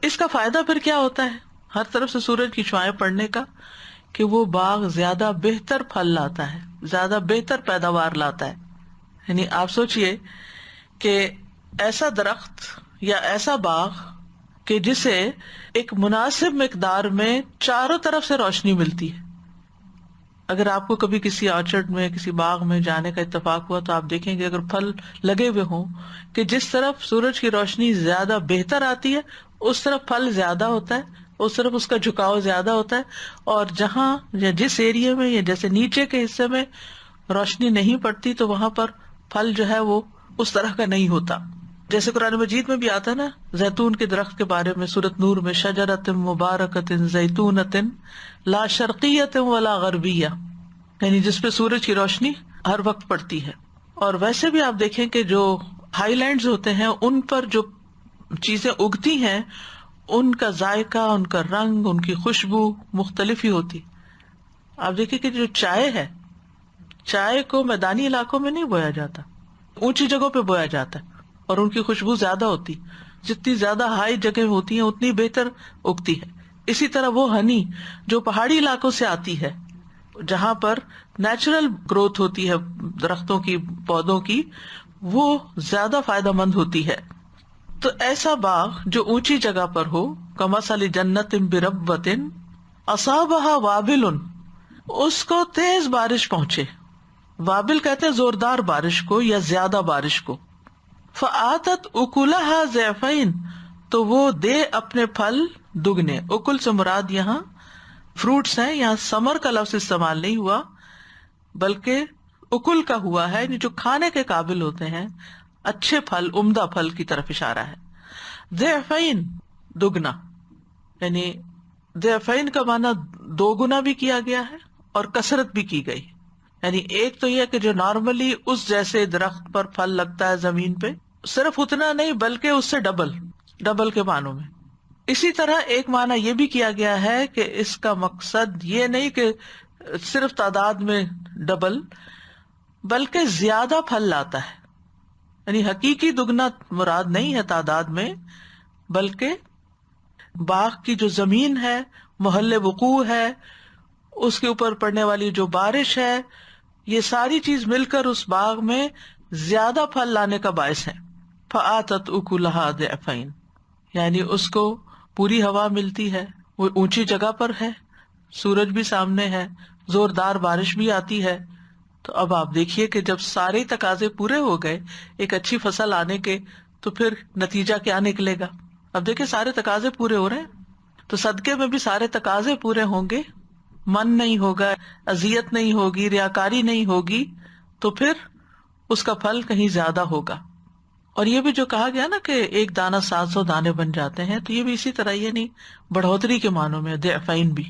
Speaker 1: اس کا فائدہ پھر کیا ہوتا ہے ہر طرف سے سورج کی شعاعیں پڑنے کا؟ کہ وہ باغ زیادہ بہتر پھل لاتا ہے، زیادہ بہتر پیداوار لاتا ہے۔ یعنی آپ سوچئے کہ ایسا درخت یا ایسا باغ کہ جسے ایک مناسب مقدار میں چاروں طرف سے روشنی ملتی ہے. اگر آپ کو کبھی کسی آرچرڈ میں کسی باغ میں جانے کا اتفاق ہوا تو آپ دیکھیں گے اگر پھل لگے ہوئے ہوں کہ جس طرف سورج کی روشنی زیادہ بہتر آتی ہے اس طرف پھل زیادہ ہوتا ہے, اس طرف اس کا جھکاؤ زیادہ ہوتا ہے, اور جہاں یا جس ایریا میں یا جیسے نیچے کے حصے میں روشنی نہیں پڑتی تو وہاں پر پھل جو ہے وہ اس طرح کا نہیں ہوتا. جیسے قرآن مجید میں بھی آتا ہے نا زیتون کے درخت کے بارے میں سورۃ نور میں, شجرۃ مبارکۃ زیتونۃ لا شرقیۃ ولا غربیہ, یعنی جس پہ سورج کی روشنی ہر وقت پڑتی ہے. اور ویسے بھی آپ دیکھیں کہ جو ہائی لینڈز ہوتے ہیں ان پر جو چیزیں اگتی ہیں ان کا ذائقہ, ان کا رنگ, ان کی خوشبو مختلف ہی ہوتی. آپ دیکھیں کہ جو چائے ہے, چائے کو میدانی علاقوں میں نہیں بویا جاتا, اونچی جگہوں پہ بویا جاتا ہے اور ان کی خوشبو زیادہ ہوتی. جتنی زیادہ ہائی جگہ ہوتی ہیں اتنی بہتر اگتی ہے. اسی طرح وہ ہنی جو پہاڑی علاقوں سے آتی ہے جہاں پر نیچرل گروتھ ہوتی ہے درختوں کی, پودوں کی, وہ زیادہ فائدہ مند ہوتی ہے. تو ایسا باغ جو اونچی جگہ پر ہو, کمثل جنت بربوۃ اصابها وابل, اس کو تیز بارش پہنچے. وابل کہتے ہیں زوردار بارش کو یا زیادہ بارش کو. فآتت اکلہا ضعفین, تو وہ دے اپنے پھل دگنے. اکل سے مراد یہاں فروٹس ہیں, یہاں سمر کا لفظ استعمال نہیں ہوا بلکہ اکل کا ہوا ہے, یعنی جو کھانے کے قابل ہوتے ہیں, اچھے پھل, عمدہ پھل کی طرف اشارہ ہے. ضعفین دگنا, یعنی ضعفین کا معنی دو گنا بھی کیا گیا ہے اور کثرت بھی کی گئی. یعنی ایک تو یہ کہ جو نارملی اس جیسے درخت پر پھل لگتا ہے زمین پہ, صرف اتنا نہیں بلکہ اس سے ڈبل کے معنوں میں. اسی طرح ایک معنی یہ بھی کیا گیا ہے کہ اس کا مقصد یہ نہیں کہ صرف تعداد میں ڈبل بلکہ زیادہ پھل لاتا ہے. یعنی حقیقی دگنا مراد نہیں ہے تعداد میں, بلکہ باغ کی جو زمین ہے, محل وقوع ہے, اس کے اوپر پڑنے والی جو بارش ہے, یہ ساری چیز مل کر اس باغ میں زیادہ پھل لانے کا باعث ہے. فآتت اکلہا ضعفین, یعنی اس کو پوری ہوا ملتی ہے, وہ اونچی جگہ پر ہے, سورج بھی سامنے ہے, زوردار بارش بھی آتی ہے. تو اب آپ دیکھیے کہ جب سارے تقاضے پورے ہو گئے ایک اچھی فصل آنے کے, تو پھر نتیجہ کیا نکلے گا. اب دیکھیں سارے تقاضے پورے ہو رہے ہیں تو صدقے میں بھی سارے تقاضے پورے ہوں گے, من نہیں ہوگا, اذیت نہیں ہوگی, ریاکاری نہیں ہوگی, تو پھر اس کا پھل کہیں زیادہ ہوگا. اور یہ بھی جو کہا گیا نا کہ ایک دانہ 700 دانے بن جاتے ہیں, تو یہ بھی اسی طرح, یہ نہیں بڑھوتری کے معنوں میں ضعفین بھی.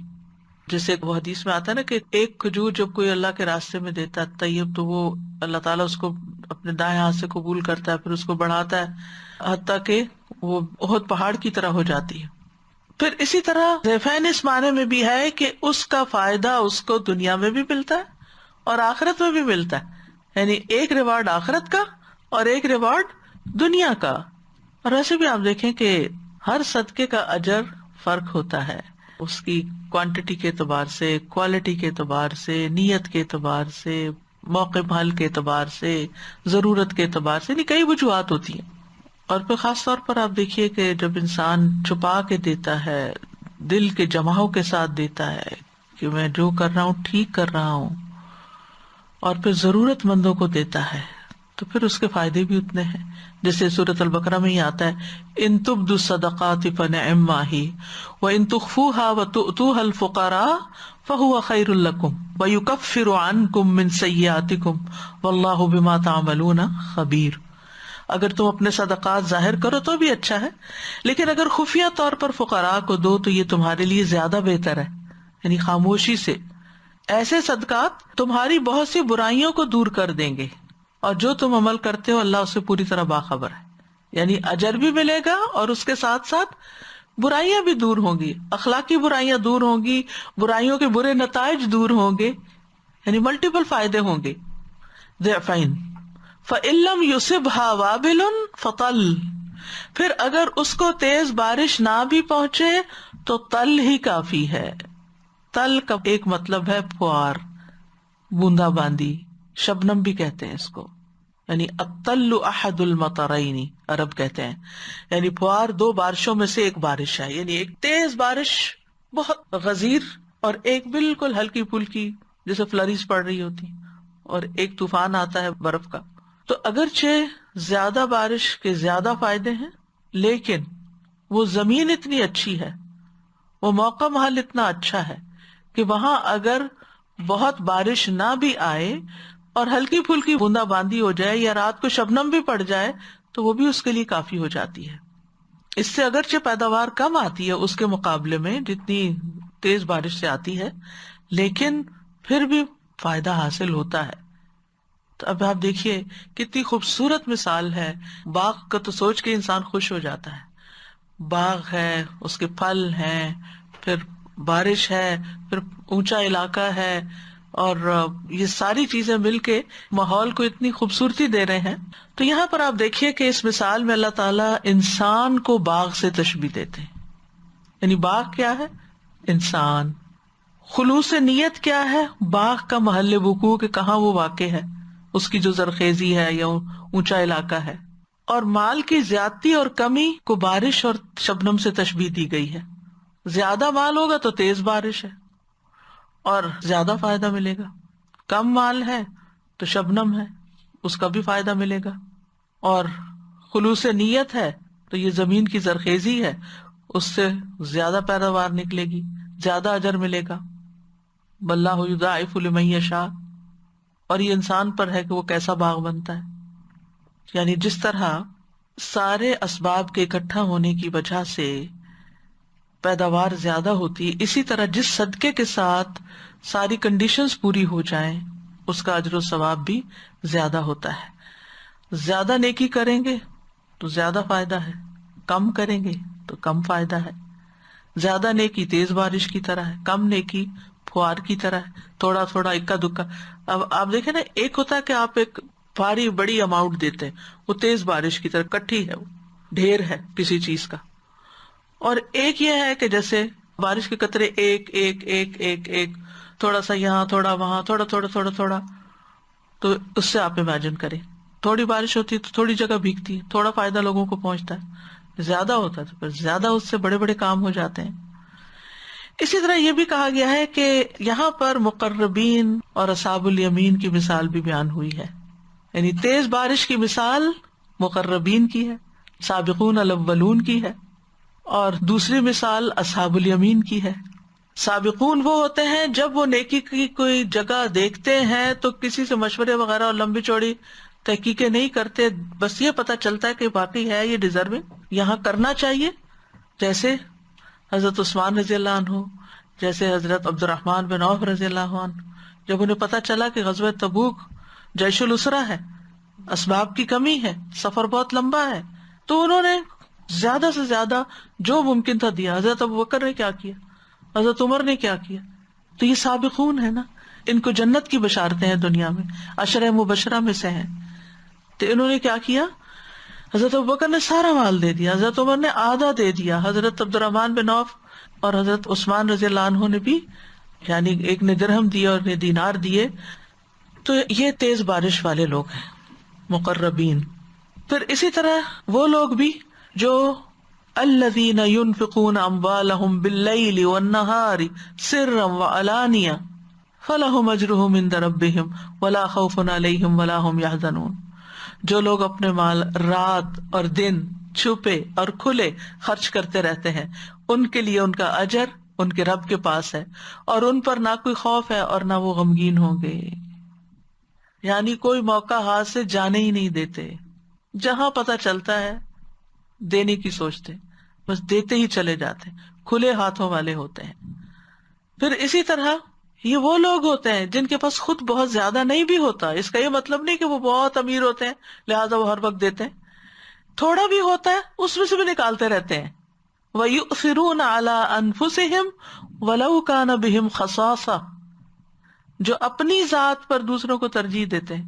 Speaker 1: جیسے وہ حدیث میں آتا ہے نا کہ ایک کھجور جب کوئی اللہ کے راستے میں دیتا ہے طیب, تو وہ اللہ تعالیٰ اس کو اپنے دائیں ہاتھ سے قبول کرتا ہے, پھر اس کو بڑھاتا ہے حتیٰ کہ وہ بہت پہاڑ کی طرح ہو جاتی ہے. پھر اسی طرح ضعفین اس معنی میں بھی ہے کہ اس کا فائدہ اس کو دنیا میں بھی ملتا ہے اور آخرت میں بھی ملتا ہے, یعنی ایک ریوارڈ آخرت کا اور ایک ریوارڈ دنیا کا. اور ویسے بھی آپ دیکھیں کہ ہر صدقے کا اجر فرق ہوتا ہے, اس کی کوانٹٹی کے اعتبار سے, کوالٹی کے اعتبار سے, نیت کے اعتبار سے, موقع محل کے اعتبار سے, ضرورت کے اعتبار سے, یعنی کئی وجوہات ہوتی ہیں. اور پھر خاص طور پر آپ دیکھیے کہ جب انسان چھپا کے دیتا ہے, دل کے جماؤ کے ساتھ دیتا ہے کہ میں جو کر رہا ہوں ٹھیک کر رہا ہوں, اور پھر ضرورت مندوں کو دیتا ہے, تو پھر اس کے فائدے بھی اتنے ہیں. جیسے سورۃ البقرہ میں ہی آتا ہے, ان تبدوا الصدقات فنعما ہی وان تخفوها وتؤتوها الفقراء فهو خیر لکم ویکفر عنکم من سیئاتکم واللہ بما تعملون خبیر. اگر تم اپنے صدقات ظاہر کرو تو بھی اچھا ہے, لیکن اگر خفیہ طور پر فقراء کو دو تو یہ تمہارے لیے زیادہ بہتر ہے. یعنی خاموشی سے ایسے صدقات تمہاری بہت سی برائیوں کو دور کر دیں گے, اور جو تم عمل کرتے ہو اللہ اس سے پوری طرح باخبر ہے. یعنی اجر بھی ملے گا اور اس کے ساتھ ساتھ برائیاں بھی دور ہوں گی, اخلاقی برائیاں دور ہوں گی, برائیوں کے برے نتائج دور ہوں گے, یعنی ملٹیپل فائدے ہوں گے. ضعفین فَإِن لَّمْ يُصِبْهَا وَابِلٌ فَطَلٌّ, پھر اگر اس کو تیز بارش نہ بھی پہنچے تو تل ہی کافی ہے. تل کا ایک مطلب ہے پھوار, بوندا باندی, شبنم بھی کہتے ہیں اس کو. یعنی الطل احد المطرین عرب کہتے ہیں، یعنی پھوار دو بارشوں میں سے ایک بارش ہے، یعنی ایک تیز بارش بہت غزیر اور ایک بالکل ہلکی پھلکی جیسے فلریز پڑ رہی ہوتی، اور ایک طوفان آتا ہے برف کا۔ تو اگرچہ زیادہ بارش کے زیادہ فائدے ہیں، لیکن وہ زمین اتنی اچھی ہے، وہ موقع محل اتنا اچھا ہے کہ وہاں اگر بہت بارش نہ بھی آئے اور ہلکی پھلکی بوندا باندی ہو جائے یا رات کو شبنم بھی پڑ جائے تو وہ بھی اس کے لیے کافی ہو جاتی ہے۔ اس سے اگرچہ پیداوار کم آتی ہے اس کے مقابلے میں جتنی تیز بارش سے آتی ہے، لیکن پھر بھی فائدہ حاصل ہوتا ہے۔ تو اب آپ دیکھیے کتنی خوبصورت مثال ہے، باغ کا تو سوچ کے انسان خوش ہو جاتا ہے۔ باغ ہے، اس کے پھل ہیں، پھر بارش ہے، پھر اونچا علاقہ ہے، اور یہ ساری چیزیں مل کے ماحول کو اتنی خوبصورتی دے رہے ہیں۔ تو یہاں پر آپ دیکھیے کہ اس مثال میں اللہ تعالیٰ انسان کو باغ سے تشبیہ دیتے ہیں، یعنی باغ کیا ہے؟ انسان۔ خلوص نیت کیا ہے؟ باغ کا محل وقوع کہ کہاں وہ واقع ہے، اس کی جو زرخیزی ہے یا اونچا علاقہ ہے۔ اور مال کی زیادتی اور کمی کو بارش اور شبنم سے تشبیہ دی گئی ہے۔ زیادہ مال ہوگا تو تیز بارش ہے اور زیادہ فائدہ ملے گا، کم مال ہے تو شبنم ہے، اس کا بھی فائدہ ملے گا، اور خلوص نیت ہے تو یہ زمین کی زرخیزی ہے، اس سے زیادہ پیداوار نکلے گی، زیادہ اجر ملے گا۔ واللہ یضاعف لمن یشاء، اور یہ انسان پر ہے کہ وہ کیسا باغ بنتا ہے۔ یعنی جس طرح سارے اسباب کے اکٹھا ہونے کی وجہ سے پیداوار زیادہ ہوتی ہے، اسی طرح جس صدقے کے ساتھ ساری کنڈیشنز پوری ہو جائیں اس کا اجر و ثواب بھی زیادہ ہوتا ہے۔ زیادہ نیکی کریں گے تو زیادہ فائدہ ہے، کم کریں گے تو کم فائدہ ہے۔ زیادہ نیکی تیز بارش کی طرح ہے، کم نیکی پھوار کی طرح ہے، تھوڑا تھوڑا اکا دکا۔ اب آپ دیکھیں نا، ایک ہوتا ہے کہ آپ ایک بھاری بڑی اماؤنٹ دیتے ہیں، وہ تیز بارش کی طرح کٹھی ہے، وہ ڈھیر ہے کسی چیز کا۔ اور ایک یہ ہے کہ جیسے بارش کے قطرے ایک ایک ایک ایک ایک، تھوڑا سا یہاں تھوڑا وہاں، تھوڑا تھوڑا تھوڑا تھوڑا، تو اس سے آپ امیجن کریں، تھوڑی بارش ہوتی ہے تو تھوڑی جگہ بھیگتی ہے، تھوڑا فائدہ لوگوں کو پہنچتا ہے، زیادہ ہوتا ہے تو پھر زیادہ اس سے بڑے بڑے کام ہو جاتے ہیں۔ اسی طرح یہ بھی کہا گیا ہے کہ یہاں پر مقربین اور اصحاب الیمین کی مثال بھی بیان ہوئی ہے، یعنی تیز بارش کی مثال مقربین کی ہے، سابقون الاولون کی ہے، اور دوسری مثال اصحاب الیمین کی ہے۔ سابقون وہ ہوتے ہیں جب وہ نیکی کی کوئی جگہ دیکھتے ہیں تو کسی سے مشورے وغیرہ اور لمبی چوڑی تحقیقیں نہیں کرتے، بس یہ پتا چلتا ہے کہ واقعی ہے یہ ڈیزرونگ، یہاں کرنا چاہیے، جیسے حضرت عثمان رضی اللہ عنہ، جیسے حضرت عبد الرحمن بن عوف رضی اللہ عنہ، جب انہیں پتا چلا کہ غزوہ تبوک جیش الاسرہ ہے، اسباب کی کمی ہے، سفر بہت لمبا ہے، تو انہوں نے زیادہ سے زیادہ جو ممکن تھا دیا۔ حضرت ابوبکر نے کیا کیا، حضرت عمر نے کیا کیا، تو یہ سابقون ہے نا، ان کو جنت کی بشارتیں ہیں دنیا میں، عشرہ مبشرہ میں سے ہیں۔ تو انہوں نے کیا کیا، حضرت ابوبکر نے سارا مال دے دیا، حضرت عمر نے آدھا دے دیا، حضرت عبد الرحمن بن عوف اور حضرت عثمان رضی اللہ عنہ نے بھی، یعنی ایک نے درہم دیے اور نے دینار دیے۔ تو یہ تیز بارش والے لوگ ہیں، مقربین۔ پھر اسی طرح وہ لوگ بھی جو الذین ينفقون اموالهم باللیل والنہار سرا وعلانیہ فلہم اجرہم عند ربہم ولا خوف علیہم ولا ہم یحزنون، جو لوگ اپنے مال رات اور دن چھپے اور کھلے خرچ کرتے رہتے ہیں، ان کے لیے ان کا اجر ان کے رب کے پاس ہے، اور ان پر نہ کوئی خوف ہے اور نہ وہ غمگین ہوں گے۔ یعنی کوئی موقع ہاتھ سے جانے ہی نہیں دیتے، جہاں پتہ چلتا ہے دینے کی سوچتے، بس دیتے ہی چلے جاتے، کھلے ہاتھوں والے ہوتے ہیں۔ پھر اسی طرح یہ وہ لوگ ہوتے ہیں جن کے پاس خود بہت زیادہ نہیں بھی ہوتا، اس کا یہ مطلب نہیں کہ وہ بہت امیر ہوتے ہیں لہذا وہ ہر وقت دیتے ہیں، تھوڑا بھی ہوتا ہے اس میں سے بھی نکالتے رہتے ہیں۔ وَيُؤْثِرُونَ عَلَىٰ أَنفُسِهِمْ وَلَوْ كَانَ بِهِمْ خَصَاصَةٌ، جو اپنی ذات پر دوسروں کو ترجیح دیتے ہیں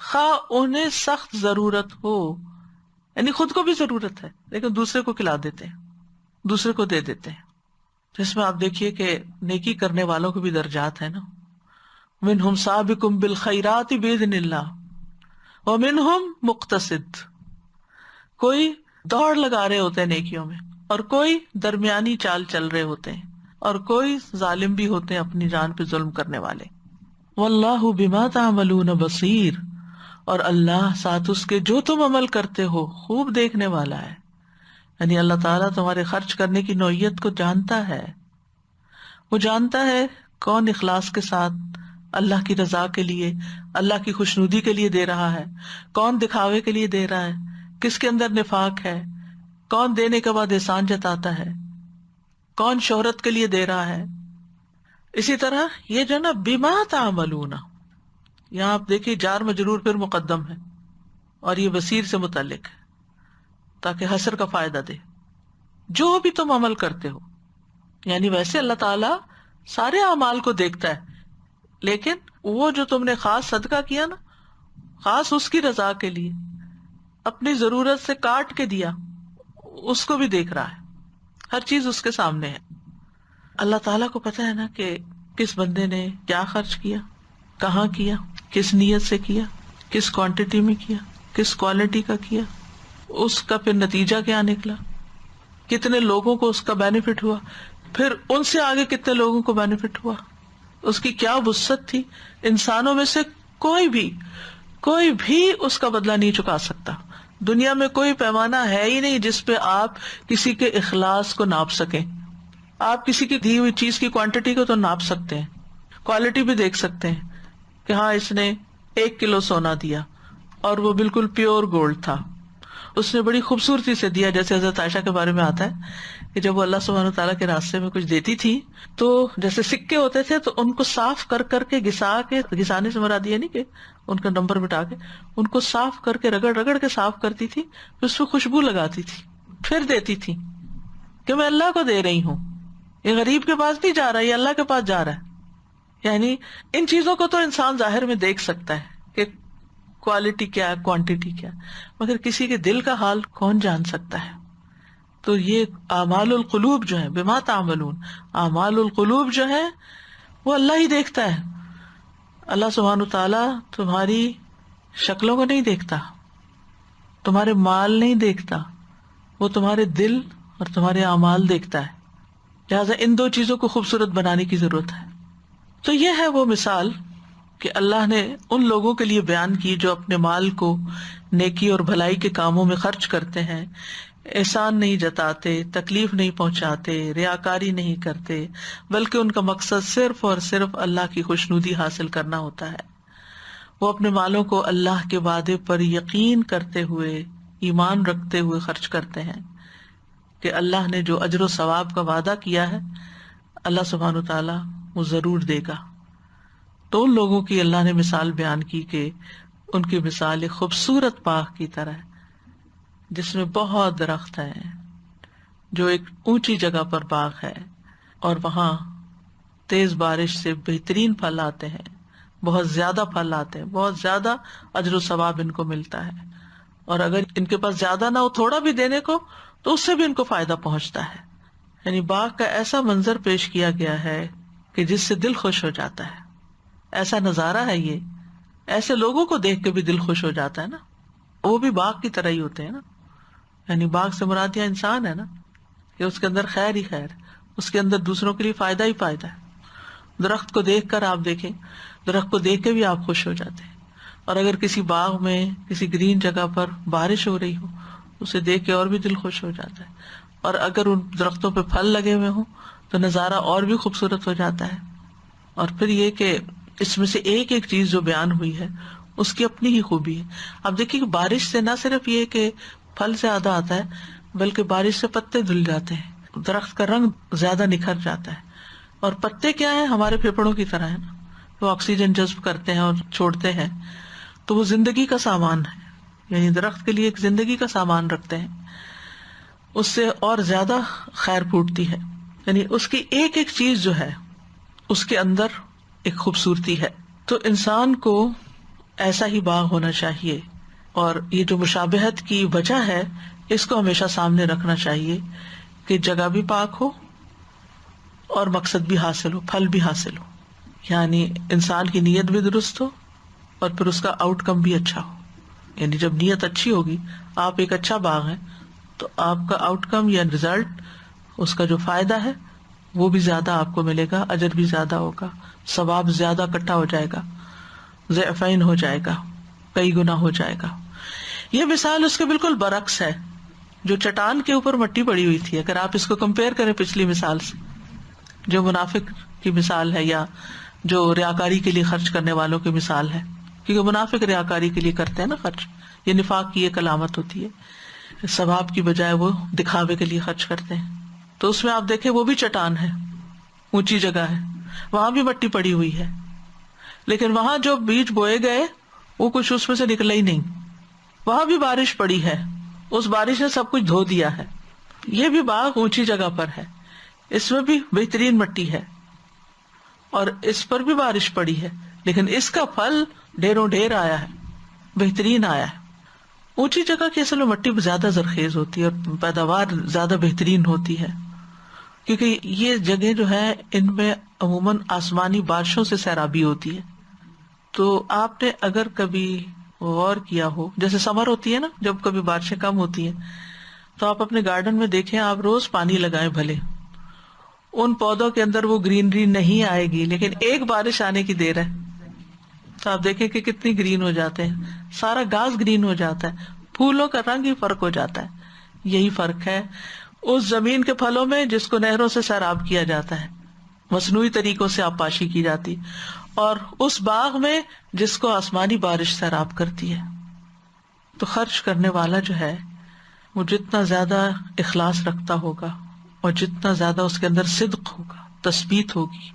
Speaker 1: خواہ انہیں سخت ضرورت ہو، یعنی خود کو بھی ضرورت ہے لیکن دوسرے کو کھلا دیتے ہیں، دوسرے کو دے دیتے ہیں۔ تو اس میں آپ دیکھیے کہ نیکی کرنے والوں کو بھی درجات ہیں نا، منہم سابقٌ بالخیرات بإذن اللہ ومنہم مقتصد، کوئی دوڑ لگا رہے ہوتے ہیں نیکیوں میں، اور کوئی درمیانی چال چل رہے ہوتے ہیں، اور کوئی ظالم بھی ہوتے ہیں اپنی جان پہ ظلم کرنے والے. واللہ بما تعملون بصیر، اور اللہ ساتھ اس کے جو تم عمل کرتے ہو خوب دیکھنے والا ہے. یعنی اللہ تعالیٰ تمہارے خرچ کرنے کی نوعیت کو جانتا ہے. وہ جانتا ہے کون اخلاص کے ساتھ اللہ کی رضا کے لیے، اللہ کی خوشنودی کے لیے دے رہا ہے، کون دکھاوے کے لیے دے رہا ہے، کس کے اندر نفاق ہے، کون دینے کے بعد احسان جتاتا ہے، کون شہرت کے لیے دے رہا ہے. اسی طرح یہ جو نا بما تعملون، یہاں آپ دیکھیے جار مجرور پھر مقدم ہے، اور یہ بصیر سے متعلق ہے تاکہ حصر کا فائدہ دے. جو بھی تم عمل کرتے ہو، یعنی ویسے اللہ تعالیٰ سارے اعمال کو دیکھتا ہے، لیکن وہ جو تم نے خاص صدقہ کیا نا، خاص اس کی رضا کے لیے اپنی ضرورت سے کاٹ کے دیا، اس کو بھی دیکھ رہا ہے. ہر چیز اس کے سامنے ہے. اللہ تعالیٰ کو پتا ہے نا کہ کس بندے نے کیا خرچ کیا، کہاں کیا، کس نیت سے کیا، کس کوانٹٹی میں کیا، کس کوالٹی کا کیا، اس کا پھر نتیجہ کیا نکلا، کتنے لوگوں کو اس کا بینیفٹ ہوا، پھر ان سے آگے کتنے لوگوں کو بینیفٹ ہوا، اس کی کیا وسعت تھی. انسانوں میں سے کوئی بھی اس کا بدلہ نہیں چکا سکتا. دنیا میں کوئی پیمانہ ہے ہی نہیں جس پہ آپ کسی کے اخلاص کو ناپ سکیں. آپ کسی کی دی ہوئی چیز کی کوانٹٹی کو تو ناپ سکتے ہیں، کوالٹی بھی دیکھ سکتے ہیں کہ ہاں اس نے 1 کلو سونا دیا اور وہ بالکل پیور گولڈ تھا، اس نے بڑی خوبصورتی سے دیا. جیسے حضرت عائشہ کے بارے میں آتا ہے کہ جب وہ اللہ سبحانہ وتعالیٰ کے راستے میں کچھ دیتی تھی تو جیسے سکے ہوتے تھے تو ان کو صاف کر کے گھسانے سے مراد یہ نہیں کہ ان کا نمبر مٹا کے، ان کو صاف کر کے رگڑ کے صاف کرتی تھی، پھر اس پہ خوشبو لگاتی تھی، پھر دیتی تھی کہ میں اللہ کو دے رہی ہوں، یہ غریب کے پاس نہیں جا رہا، یہ اللہ کے پاس جا رہا ہے. یعنی ان چیزوں کو تو انسان ظاہر میں دیکھ سکتا ہے کہ کوالٹی کیا ہے، کوانٹٹی کیا ہے، مگر کسی کے دل کا حال کون جان سکتا ہے. تو یہ اعمال القلوب جو ہے، بما تعملون، اعمال القلوب جو ہے وہ اللہ ہی دیکھتا ہے. اللہ سبحانہ تعالیٰ تمہاری شکلوں کو نہیں دیکھتا، تمہارے مال نہیں دیکھتا، وہ تمہارے دل اور تمہارے اعمال دیکھتا ہے. لہٰذا ان دو چیزوں کو خوبصورت بنانے کی ضرورت ہے. تو یہ ہے وہ مثال کہ اللہ نے ان لوگوں کے لیے بیان کی جو اپنے مال کو نیکی اور بھلائی کے کاموں میں خرچ کرتے ہیں، احسان نہیں جتاتے، تکلیف نہیں پہنچاتے، ریاکاری نہیں کرتے، بلکہ ان کا مقصد صرف اور صرف اللہ کی خوشنودی حاصل کرنا ہوتا ہے. وہ اپنے مالوں کو اللہ کے وعدے پر یقین کرتے ہوئے، ایمان رکھتے ہوئے خرچ کرتے ہیں کہ اللہ نے جو اجر و ثواب کا وعدہ کیا ہے اللہ سبحانہ وتعالیٰ وہ ضرور دے گا. تو ان لوگوں کی اللہ نے مثال بیان کی کہ ان کی مثال ایک خوبصورت باغ کی طرح ہے جس میں بہت درخت ہیں، جو ایک اونچی جگہ پر باغ ہے، اور وہاں تیز بارش سے بہترین پھل آتے ہیں، بہت زیادہ پھل آتے ہیں، بہت زیادہ اجر و ثواب ان کو ملتا ہے. اور اگر ان کے پاس زیادہ نہ ہو، تھوڑا بھی دینے کو، تو اس سے بھی ان کو فائدہ پہنچتا ہے. یعنی باغ کا ایسا منظر پیش کیا گیا ہے کہ جس سے دل خوش ہو جاتا ہے. ایسا نظارہ ہے یہ، ایسے لوگوں کو دیکھ کے بھی دل خوش ہو جاتا ہے نا. وہ بھی باغ کی طرح ہی ہوتے ہیں نا. یعنی باغ سے مراد یہ انسان ہے نا، کہ اس کے اندر خیر ہی خیر، اس کے اندر دوسروں کے لیے فائدہ ہی فائدہ ہے. درخت کو دیکھ کر آپ دیکھیں، درخت کو دیکھ کے بھی آپ خوش ہو جاتے ہیں. اور اگر کسی باغ میں کسی گرین جگہ پر بارش ہو رہی ہو، اسے دیکھ کے اور بھی دل خوش ہو جاتا ہے. اور اگر ان درختوں پہ پھل لگے ہوئے ہوں تو نظارہ اور بھی خوبصورت ہو جاتا ہے. اور پھر یہ کہ اس میں سے ایک ایک چیز جو بیان ہوئی ہے اس کی اپنی ہی خوبی ہے. اب دیکھیے کہ بارش سے نہ صرف یہ کہ پھل زیادہ آتا ہے، بلکہ بارش سے پتے دھل جاتے ہیں، درخت کا رنگ زیادہ نکھر جاتا ہے. اور پتے کیا ہیں؟ ہمارے پھیپھڑوں کی طرح ہے نا، وہ آکسیجن جذب کرتے ہیں اور چھوڑتے ہیں. تو وہ زندگی کا سامان ہے، یعنی درخت کے لیے ایک زندگی کا سامان رکھتے ہیں. اس سے اور زیادہ خیر پھوٹتی ہے. یعنی اس کی ایک ایک چیز جو ہے اس کے اندر ایک خوبصورتی ہے. تو انسان کو ایسا ہی باغ ہونا چاہیے. اور یہ جو مشابہت کی وجہ ہے اس کو ہمیشہ سامنے رکھنا چاہیے کہ جگہ بھی پاک ہو اور مقصد بھی حاصل ہو، پھل بھی حاصل ہو. یعنی انسان کی نیت بھی درست ہو اور پھر اس کا آؤٹ کم بھی اچھا ہو. یعنی جب نیت اچھی ہوگی، آپ ایک اچھا باغ ہے تو آپ کا آؤٹ کم یا ریزلٹ، اس کا جو فائدہ ہے وہ بھی زیادہ آپ کو ملے گا، اجر بھی زیادہ ہوگا، ثواب زیادہ اکٹھا ہو جائے گا، ضعفین ہو جائے گا، کئی گنا ہو جائے گا۔ یہ مثال اس کے بالکل برعکس ہے، جو چٹان کے اوپر مٹی پڑی ہوئی تھی۔ اگر آپ اس کو کمپیئر کریں پچھلی مثال سے، جو منافق کی مثال ہے یا جو ریاکاری کے لیے خرچ کرنے والوں کی مثال ہے، کیونکہ منافق ریاکاری کے لیے کرتے ہیں نا خرچ، یہ نفاق کی ایک علامت ہوتی ہے، ثواب کی بجائے وہ دکھاوے کے لیے خرچ کرتے ہیں۔ تو اس میں آپ دیکھیں وہ بھی چٹان ہے، اونچی جگہ ہے، وہاں بھی مٹی پڑی ہوئی ہے، لیکن وہاں جو بیج بوئے گئے وہ کچھ اس میں سے نکلا ہی نہیں۔ وہاں بھی بارش پڑی ہے، اس بارش نے سب کچھ دھو دیا ہے۔ یہ بھی باغ اونچی جگہ پر ہے، اس میں بھی بہترین مٹی ہے اور اس پر بھی بارش پڑی ہے، لیکن اس کا پھل ڈھیروں ڈھیر آیا ہے، بہترین آیا ہے۔ اونچی جگہ کی اصل میں مٹی زیادہ زرخیز ہوتی ہے اور پیداوار زیادہ بہترین ہوتی ہے، کیونکہ یہ جگہ جو ہے ان میں عموماً آسمانی بارشوں سے سیرابی ہوتی ہے۔ تو آپ نے اگر کبھی غور کیا ہو، جیسے سمر ہوتی ہے نا، جب کبھی بارشیں کم ہوتی ہیں تو آپ اپنے گارڈن میں دیکھیں، آپ روز پانی لگائیں، بھلے ان پودوں کے اندر وہ گرینری نہیں آئے گی، لیکن ایک بارش آنے کی دیر ہے تو آپ دیکھیں کہ کتنی گرین ہو جاتے ہیں، سارا گھاس گرین ہو جاتا ہے، پھولوں کا رنگ ہی فرق ہو جاتا ہے۔ یہی فرق ہے اس زمین کے پھلوں میں جس کو نہروں سے سیراب کیا جاتا ہے، مصنوعی طریقوں سے آبپاشی کی جاتی، اور اس باغ میں جس کو آسمانی بارش سیراب کرتی ہے۔ تو خرچ کرنے والا جو ہے وہ جتنا زیادہ اخلاص رکھتا ہوگا اور جتنا زیادہ اس کے اندر صدق ہوگا، تثبیت ہوگی،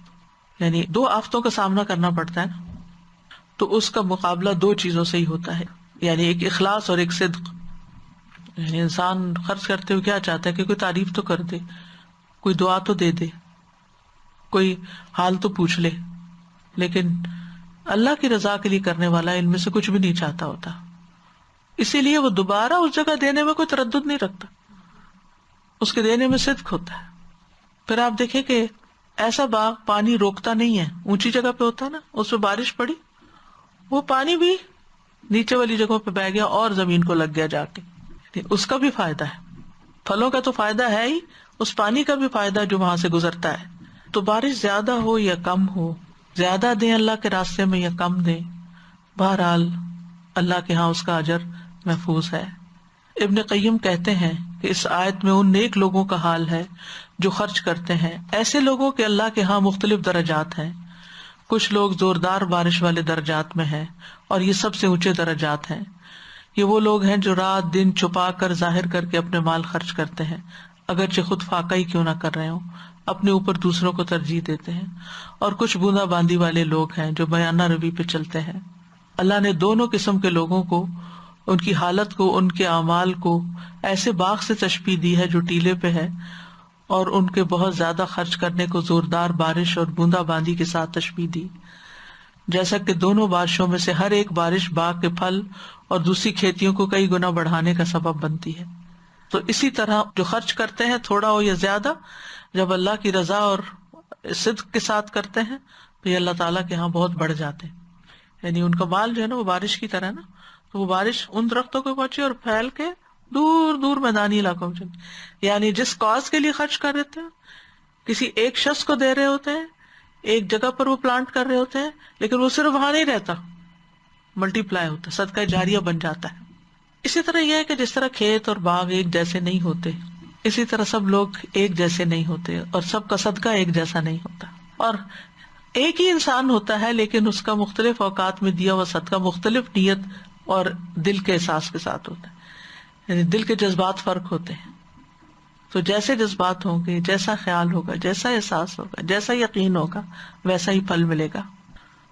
Speaker 1: یعنی دو آفتوں کا سامنا کرنا پڑتا ہے نا، تو اس کا مقابلہ دو چیزوں سے ہی ہوتا ہے، یعنی ایک اخلاص اور ایک صدق۔ یعنی انسان خرچ کرتے ہوئے کیا چاہتا ہے کہ کوئی تعریف تو کر دے، کوئی دعا تو دے دے، کوئی حال تو پوچھ لے، لیکن اللہ کی رضا کے لیے کرنے والا ان میں سے کچھ بھی نہیں چاہتا ہوتا، اسی لیے وہ دوبارہ اس جگہ دینے میں کوئی تردد نہیں رکھتا، اس کے دینے میں صدق ہوتا ہے۔ پھر آپ دیکھیں کہ ایسا باغ پانی روکتا نہیں ہے، اونچی جگہ پہ ہوتا ہے نا، اس پہ بارش پڑی، وہ پانی بھی نیچے والی جگہوں پہ بہ گیا اور زمین کو لگ گیا جا کے، اس کا بھی فائدہ ہے، پھلوں کا تو فائدہ ہے ہی، اس پانی کا بھی فائدہ جو وہاں سے گزرتا ہے۔ تو بارش زیادہ ہو یا کم ہو، زیادہ دیں اللہ کے راستے میں یا کم دیں، بہرحال اللہ کے ہاں اس کا اجر محفوظ ہے۔ ابن قیم کہتے ہیں کہ اس آیت میں ان نیک لوگوں کا حال ہے جو خرچ کرتے ہیں، ایسے لوگوں کے اللہ کے ہاں مختلف درجات ہیں، کچھ لوگ زوردار بارش والے درجات میں ہیں اور یہ سب سے اونچے درجات ہیں۔ یہ وہ لوگ ہیں جو رات دن چھپا کر ظاہر کر کے اپنے مال خرچ کرتے ہیں، اگرچہ خود فاقہ ہی کیوں نہ کر رہے ہوں، اپنے اوپر دوسروں کو ترجیح دیتے ہیں۔ اور کچھ بوندا باندی والے لوگ ہیں جو بیانہ روی پہ چلتے ہیں۔ اللہ نے دونوں قسم کے لوگوں کو، ان کی حالت کو، ان کے اعمال کو ایسے باغ سے تشبیہ دی ہے جو ٹیلے پہ ہے، اور ان کے بہت زیادہ خرچ کرنے کو زوردار بارش اور بوندا باندی کے ساتھ تشبیہ دی، جیسا کہ دونوں بارشوں میں سے ہر ایک بارش باغ کے پھل اور دوسری کھیتیوں کو کئی گنا بڑھانے کا سبب بنتی ہے۔ تو اسی طرح جو خرچ کرتے ہیں، تھوڑا ہو یا زیادہ، جب اللہ کی رضا اور صدق کے ساتھ کرتے ہیں تو یہ اللہ تعالیٰ کے ہاں بہت بڑھ جاتے ہیں۔ یعنی ان کا مال جو ہے نا وہ بارش کی طرح نا، تو وہ بارش ان درختوں کو پہنچی اور پھیل کے دور دور میدانی علاقوں میں چلی، یعنی جس کاز کے لیے خرچ کر رہے تھے، کسی ایک شخص کو دے رہے ہوتے ہیں، ایک جگہ پر وہ پلانٹ کر رہے ہوتے ہیں، لیکن وہ صرف وہاں نہیں رہتا، ملٹی پلائی ہوتا، صدقہ جاریہ بن جاتا ہے۔ اسی طرح یہ ہے کہ جس طرح کھیت اور باغ ایک جیسے نہیں ہوتے، اسی طرح سب لوگ ایک جیسے نہیں ہوتے اور سب کا صدقہ ایک جیسا نہیں ہوتا، اور ایک ہی انسان ہوتا ہے لیکن اس کا مختلف اوقات میں دیا ہوا صدقہ مختلف نیت اور دل کے احساس کے ساتھ ہوتا ہے، یعنی دل کے جذبات فرق ہوتے ہیں۔ تو جیسے جذبات ہوں گے، جیسا خیال ہوگا، جیسا احساس ہوگا، جیسا یقین ہوگا، ویسا ہی پھل ملے گا۔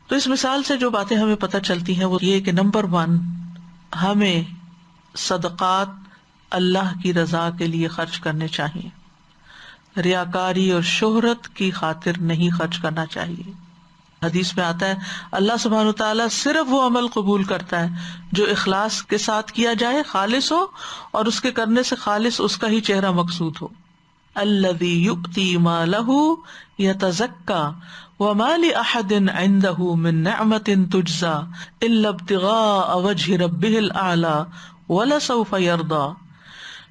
Speaker 1: تو اس مثال سے جو باتیں ہمیں پتہ چلتی ہیں وہ یہ کہ نمبر 1، ہمیں صدقات اللہ کی رضا کے لیے خرچ کرنے چاہیے، ریاکاری اور شہرت کی خاطر نہیں خرچ کرنا چاہیے۔ حدیث میں آتا ہے اللہ سبحانہ وتعالیٰ صرف وہ عمل قبول کرتا ہے جو اخلاص کے ساتھ کیا جائے، خالص ہو، اور اس کے کرنے سے خالص اس کا ہی چہرہ مقصود ہو۔ الذی یؤتی مالہ یتزکی وما لأحد عنده من نعمت تجزی الا ابتغاء وجہ ربہ الاعلی ولسوف یرضی،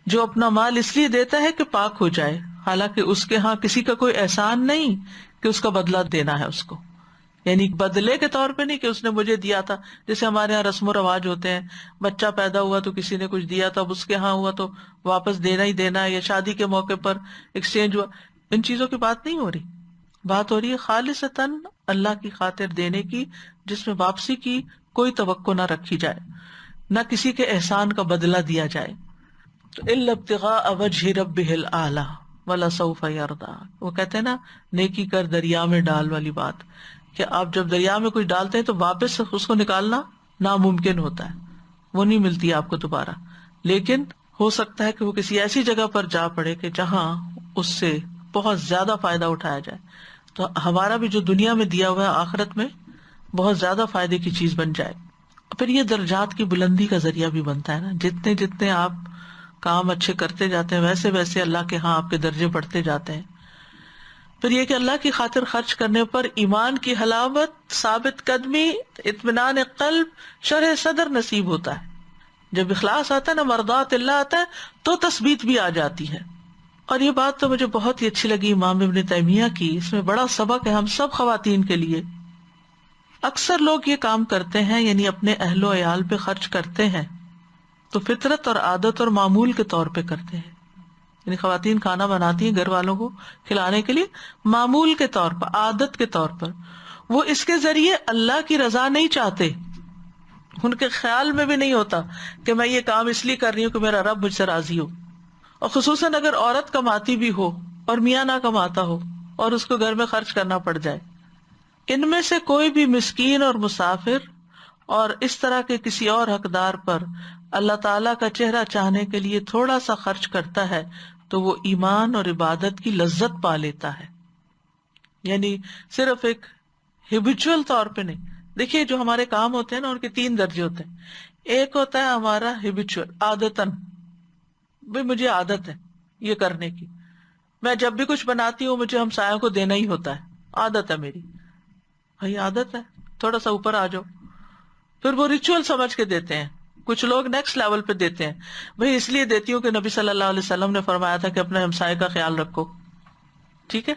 Speaker 1: جو اپنا مال اس لیے دیتا ہے کہ پاک ہو جائے، حالانکہ اس کے ہاں کسی کا کوئی احسان نہیں کہ اس کا بدلہ دینا ہے اس کو، یعنی بدلے کے طور پہ نہیں کہ اس نے مجھے دیا تھا، جیسے ہمارے یہاں رسم و رواج ہوتے ہیں، بچہ پیدا ہوا تو کسی نے کچھ دیا تھا، اب اس کے ہاں ہوا تو واپس دینا ہی دینا ہے، یا شادی کے موقع پر ایکسچینج ہوا، ان چیزوں کی بات نہیں ہو رہی، بات ہو رہی ہے خالصتاً اللہ کی خاطر دینے کی، جس میں واپسی کی کوئی توقع نہ رکھی جائے، نہ کسی کے احسان کا بدلہ دیا جائے۔ تو الا ابتغاء وجہ ربہ الاعلی ولسوف یرضی، وہ کہتے ہیں نا نیکی کر دریا میں ڈال والی بات، کہ آپ جب دریا میں کچھ ڈالتے ہیں تو واپس اس کو نکالنا ناممکن ہوتا ہے، وہ نہیں ملتی آپ کو دوبارہ، لیکن ہو سکتا ہے کہ وہ کسی ایسی جگہ پر جا پڑے کہ جہاں اس سے بہت زیادہ فائدہ اٹھایا جائے، تو ہمارا بھی جو دنیا میں دیا ہوا ہے آخرت میں بہت زیادہ فائدے کی چیز بن جائے۔ پھر یہ درجات کی بلندی کا ذریعہ بھی بنتا ہے نا، جتنے جتنے آپ کام اچھے کرتے جاتے ہیں ویسے ویسے اللہ کے ہاں آپ کے درجے بڑھتے جاتے ہیں۔ پھر یہ کہ اللہ کی خاطر خرچ کرنے پر ایمان کی حلاوت، ثابت قدمی، اطمینان قلب، شرح صدر نصیب ہوتا ہے۔ جب اخلاص آتا ہے نا، مرضات اللہ آتا ہے تو تثبیت بھی آ جاتی ہے۔ اور یہ بات تو مجھے بہت ہی اچھی لگی امام ابن تیمیہ کی، اس میں بڑا سبق ہے ہم سب خواتین کے لیے۔ اکثر لوگ یہ کام کرتے ہیں، یعنی اپنے اہل و عیال پہ خرچ کرتے ہیں تو فطرت اور عادت اور معمول کے طور پہ کرتے ہیں، یعنی خواتین کھانا بناتی ہیں گھر والوں کو کھلانے کے لیے معمول کے طور پر، عادت کے طور پر، وہ اس کے ذریعے اللہ کی رضا نہیں چاہتے، ان کے خیال میں بھی نہیں ہوتا کہ میں یہ کام اس لیے کر رہی ہوں کہ میرا رب مجھ سے راضی ہو۔ اور خصوصاً اگر عورت کماتی بھی ہو اور میاں نہ کماتا ہو اور اس کو گھر میں خرچ کرنا پڑ جائے، ان میں سے کوئی بھی مسکین اور مسافر اور اس طرح کے کسی اور حقدار پر اللہ تعالیٰ کا چہرہ چاہنے کے لیے تھوڑا سا خرچ کرتا ہے تو وہ ایمان اور عبادت کی لذت پا لیتا ہے، یعنی صرف ایک ہیبیچول طور پہ نہیں۔ دیکھیے جو ہمارے کام ہوتے ہیں نا ان کے 3 درجے ہوتے ہیں، ایک ہوتا ہے ہمارا ہیبیچول، عادتاً، بھئی مجھے عادت ہے یہ کرنے کی، میں جب بھی کچھ بناتی ہوں مجھے ہمسایوں کو دینا ہی ہوتا ہے، عادت ہے میری، بھائی عادت ہے، تھوڑا سا اوپر آ جاؤ۔ پھر وہ ریچول سمجھ کے دیتے ہیں، کچھ لوگ نیکسٹ لیول پہ دیتے ہیں، بھئی اس لیے دیتی ہوں کہ نبی صلی اللہ علیہ وسلم نے فرمایا تھا کہ اپنے ہمسائے کا خیال رکھو، ٹھیک ہے،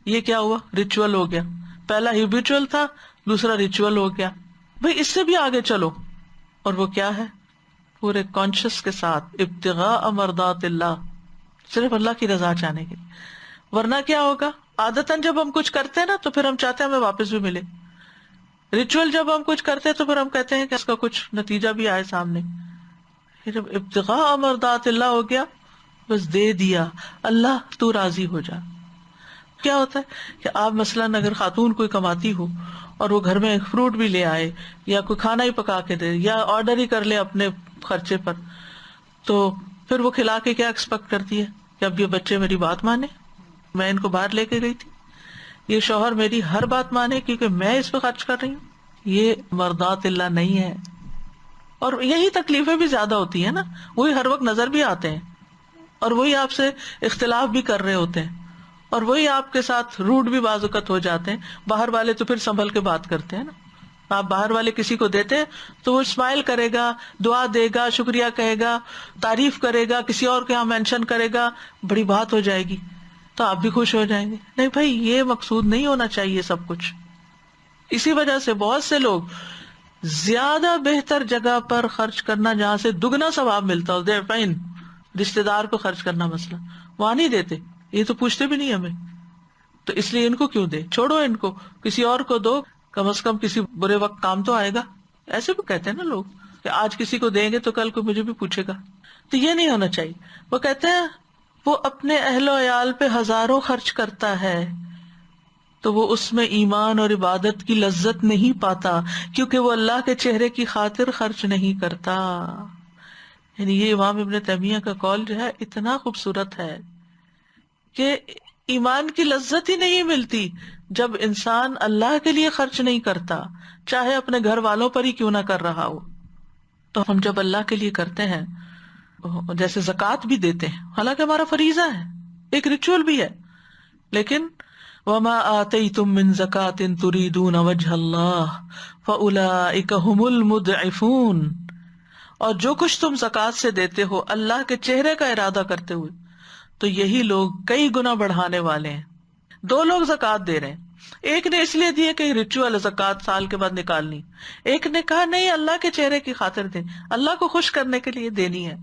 Speaker 1: یہ کیا ہوا، ریچول ہو گیا، پہلا ہیبیچول تھا، دوسرا ریچول ہو گیا، بھئی اس سے بھی آگے چلو، اور وہ کیا ہے، پورے کانشیس کے ساتھ ابتغاء مرضات اللہ، صرف اللہ کی رضا چاہنے کے لیے۔ ورنہ کیا ہوگا، عادتاً جب ہم کچھ کرتے ہیں نا تو پھر ہم چاہتے ہیں ہمیں واپس بھی ملے، ریچول جب ہم کچھ کرتے ہیں تو پھر ہم کہتے ہیں کہ اس کا کچھ نتیجہ بھی آئے سامنے۔ جب ابتغاء مرضات اللہ ہو گیا، بس دے دیا، اللہ تو راضی ہو جا۔ کیا ہوتا ہے کہ آپ مثلاً اگر خاتون کوئی کماتی ہو اور وہ گھر میں فروٹ بھی لے آئے یا کوئی کھانا ہی پکا کے دے یا آرڈر ہی کر لے اپنے خرچے پر، تو پھر وہ کھلا کے کیا ایکسپیکٹ کرتی ہے کہ اب یہ بچے میری بات مانے، میں ان کو باہر لے کے گئی تھی، یہ شوہر میری ہر بات مانے کیونکہ میں اس پہ خرچ کر رہی ہوں، یہ مرضات اللہ نہیں ہے۔ اور یہی تکلیفیں بھی زیادہ ہوتی ہیں نا، وہی ہر وقت نظر بھی آتے ہیں اور وہی آپ سے اختلاف بھی کر رہے ہوتے ہیں اور وہی آپ کے ساتھ روڈ بھی بعض اوقات ہو جاتے ہیں۔ باہر والے تو پھر سنبھل کے بات کرتے ہیں نا، آپ باہر والے کسی کو دیتے ہیں تو وہ اسمائل کرے گا، دعا دے گا، شکریہ کہے گا، تعریف کرے گا، کسی اور کے یہاں مینشن کرے گا، بڑی بات ہو جائے گی تو آپ بھی خوش ہو جائیں گے۔ نہیں بھائی، یہ مقصود نہیں ہونا چاہیے سب کچھ۔ اسی وجہ سے بہت سے لوگ زیادہ بہتر جگہ پر خرچ کرنا جہاں سے دگنا ثواب ملتا ہو، دیر فائن، رشتے دار کو خرچ کرنا مثلا، وہاں نہیں دیتے، یہ تو پوچھتے بھی نہیں ہمیں، تو اس لیے ان کو کیوں دے، چھوڑو ان کو، کسی اور کو دو، کم از کم کسی برے وقت کام تو آئے گا۔ ایسے بھی کہتے ہیں نا لوگ کہ آج کسی کو دیں گے تو کل کو مجھے بھی پوچھے گا، تو یہ نہیں ہونا چاہیے۔ وہ کہتے ہیں وہ اپنے اہل و عیال پہ ہزاروں خرچ کرتا ہے تو وہ اس میں ایمان اور عبادت کی لذت نہیں پاتا کیونکہ وہ اللہ کے چہرے کی خاطر خرچ نہیں کرتا۔ یعنی یہ امام ابن تیمیہ کا قول جو ہے اتنا خوبصورت ہے کہ ایمان کی لذت ہی نہیں ملتی جب انسان اللہ کے لیے خرچ نہیں کرتا، چاہے اپنے گھر والوں پر ہی کیوں نہ کر رہا ہو۔ تو ہم جب اللہ کے لیے کرتے ہیں، جیسے زکوٰۃ بھی دیتے ہیں، حالانکہ ہمارا فریضہ ہے، ایک ریچول بھی ہے. لیکن وما آتیتم من زکاۃ تریدون وجہ اللہ فاولئک هم المضعفون، اور جو کچھ تم زکوٰۃ سے دیتے ہو اللہ کے چہرے کا ارادہ کرتے ہوئے تو یہی لوگ کئی گنا بڑھانے والے ہیں. دو لوگ زکوٰۃ دے رہے ہیں، ایک نے اس لیے دی کہ ریچول زکوٰۃ سال کے بعد نکالنی، ایک نے کہا نہیں اللہ کے چہرے کی خاطر دیں، اللہ کو خوش کرنے کے لیے دینی ہے.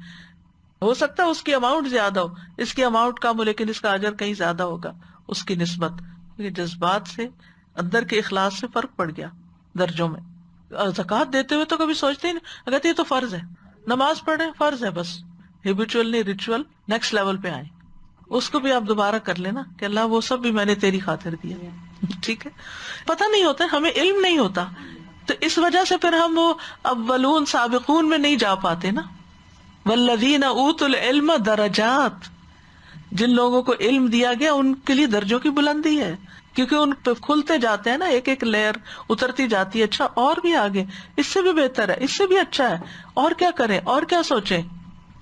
Speaker 1: ہو سکتا ہے اس کی اماؤنٹ زیادہ ہو، اس کی اماؤنٹ کم ہو، لیکن اس کا اجر کہیں زیادہ ہوگا اس کی نسبت. یہ جذبات سے، اندر کے اخلاص سے فرق پڑ گیا درجوں میں. زکوٰۃ دیتے ہوئے تو کبھی سوچتے ہی نہیں، اگر یہ تو فرض ہے، نماز پڑھیں فرض ہے، بس ہیبیچول نہیں ریچول نیکسٹ لیول پہ آئے. اس کو بھی آپ دوبارہ کر لینا کہ اللہ وہ سب بھی میں نے تیری خاطر دیا. ٹھیک ہے، پتہ نہیں ہوتا، ہمیں علم نہیں ہوتا، تو اس وجہ سے پھر ہم وہ اولون سابقون میں نہیں جا پاتے نا. والذین اوتوا العلم درجات، جن لوگوں کو علم دیا گیا ان کے لیے درجوں کی بلندی ہے، کیونکہ ان پہ کھلتے جاتے ہیں نا، ایک ایک لیئر اترتی جاتی ہے. اچھا اور بھی آگے، اس سے بھی بہتر ہے، اس سے بھی اچھا ہے، اور کیا کریں اور کیا سوچیں.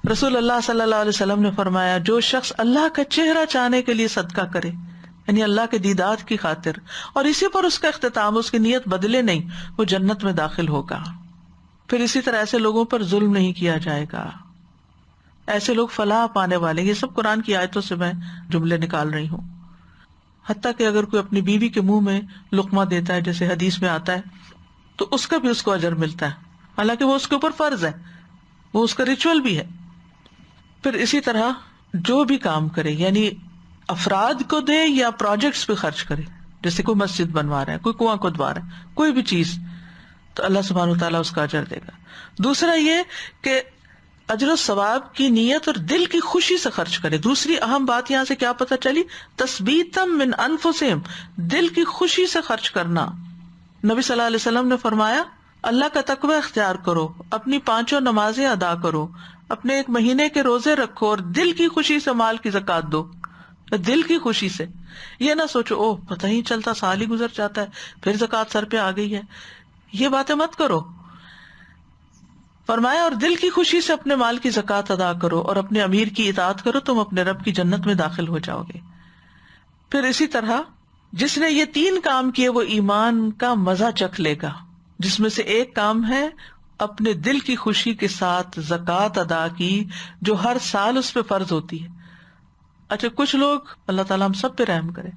Speaker 1: رسول اللہ صلی اللہ علیہ وسلم نے فرمایا جو شخص اللہ کا چہرہ چاہنے کے لیے صدقہ کرے، یعنی اللہ کے دیدار کی خاطر، اور اسی پر اس کا اختتام، اس کی نیت بدلے نہیں، وہ جنت میں داخل ہوگا. پھر اسی طرح ایسے لوگوں پر ظلم نہیں کیا جائے گا، ایسے لوگ فلاح پانے والے. یہ سب قرآن کی آیتوں سے میں جملے نکال رہی ہوں. حتیٰ کہ اگر کوئی اپنی بیوی کے منہ میں لقمہ دیتا ہے جیسے حدیث میں آتا ہے تو اس کا بھی اس کو اجر ملتا ہے، حالانکہ وہ اس کے اوپر فرض ہے، وہ اس کا ریچول بھی ہے. پھر اسی طرح جو بھی کام کرے، یعنی افراد کو دے یا پروجیکٹس پہ خرچ کرے، جیسے کوئی مسجد بنوا رہا ہے، کوئی کنواں کھدوا رہا ہے، کوئی بھی چیز، تو اللہ سبحانہ وتعالیٰ اس کا اجر دے گا. دوسرا یہ کہ اجر و ثواب کی نیت اور دل کی خوشی سے خرچ کرے. دوسری اہم بات یہاں سے کیا پتہ چلی، تثبیتم من انفسہم، دل کی خوشی سے خرچ کرنا. نبی صلی اللہ علیہ وسلم نے فرمایا اللہ کا تقوی اختیار کرو، اپنی 5 نمازیں ادا کرو، اپنے 1 مہینے کے روزے رکھو، اور دل کی خوشی سے مال کی زکوٰۃ دو. دل کی خوشی سے، یہ نہ سوچو اوہ پتہ ہی چلتا سال ہی گزر جاتا ہے پھر زکوٰۃ سر پہ آ گئی ہے، یہ باتیں مت کرو. فرمایا اور دل کی خوشی سے اپنے مال کی زکوٰۃ ادا کرو اور اپنے امیر کی اطاعت کرو، تم اپنے رب کی جنت میں داخل ہو جاؤ گے. پھر اسی طرح جس نے یہ 3 کام کیے وہ ایمان کا مزہ چکھ لے گا، جس میں سے ایک کام ہے اپنے دل کی خوشی کے ساتھ زکوٰۃ ادا کی جو ہر سال اس پہ فرض ہوتی ہے. اچھا کچھ لوگ، اللہ تعالیٰ ہم سب پہ رحم کرے،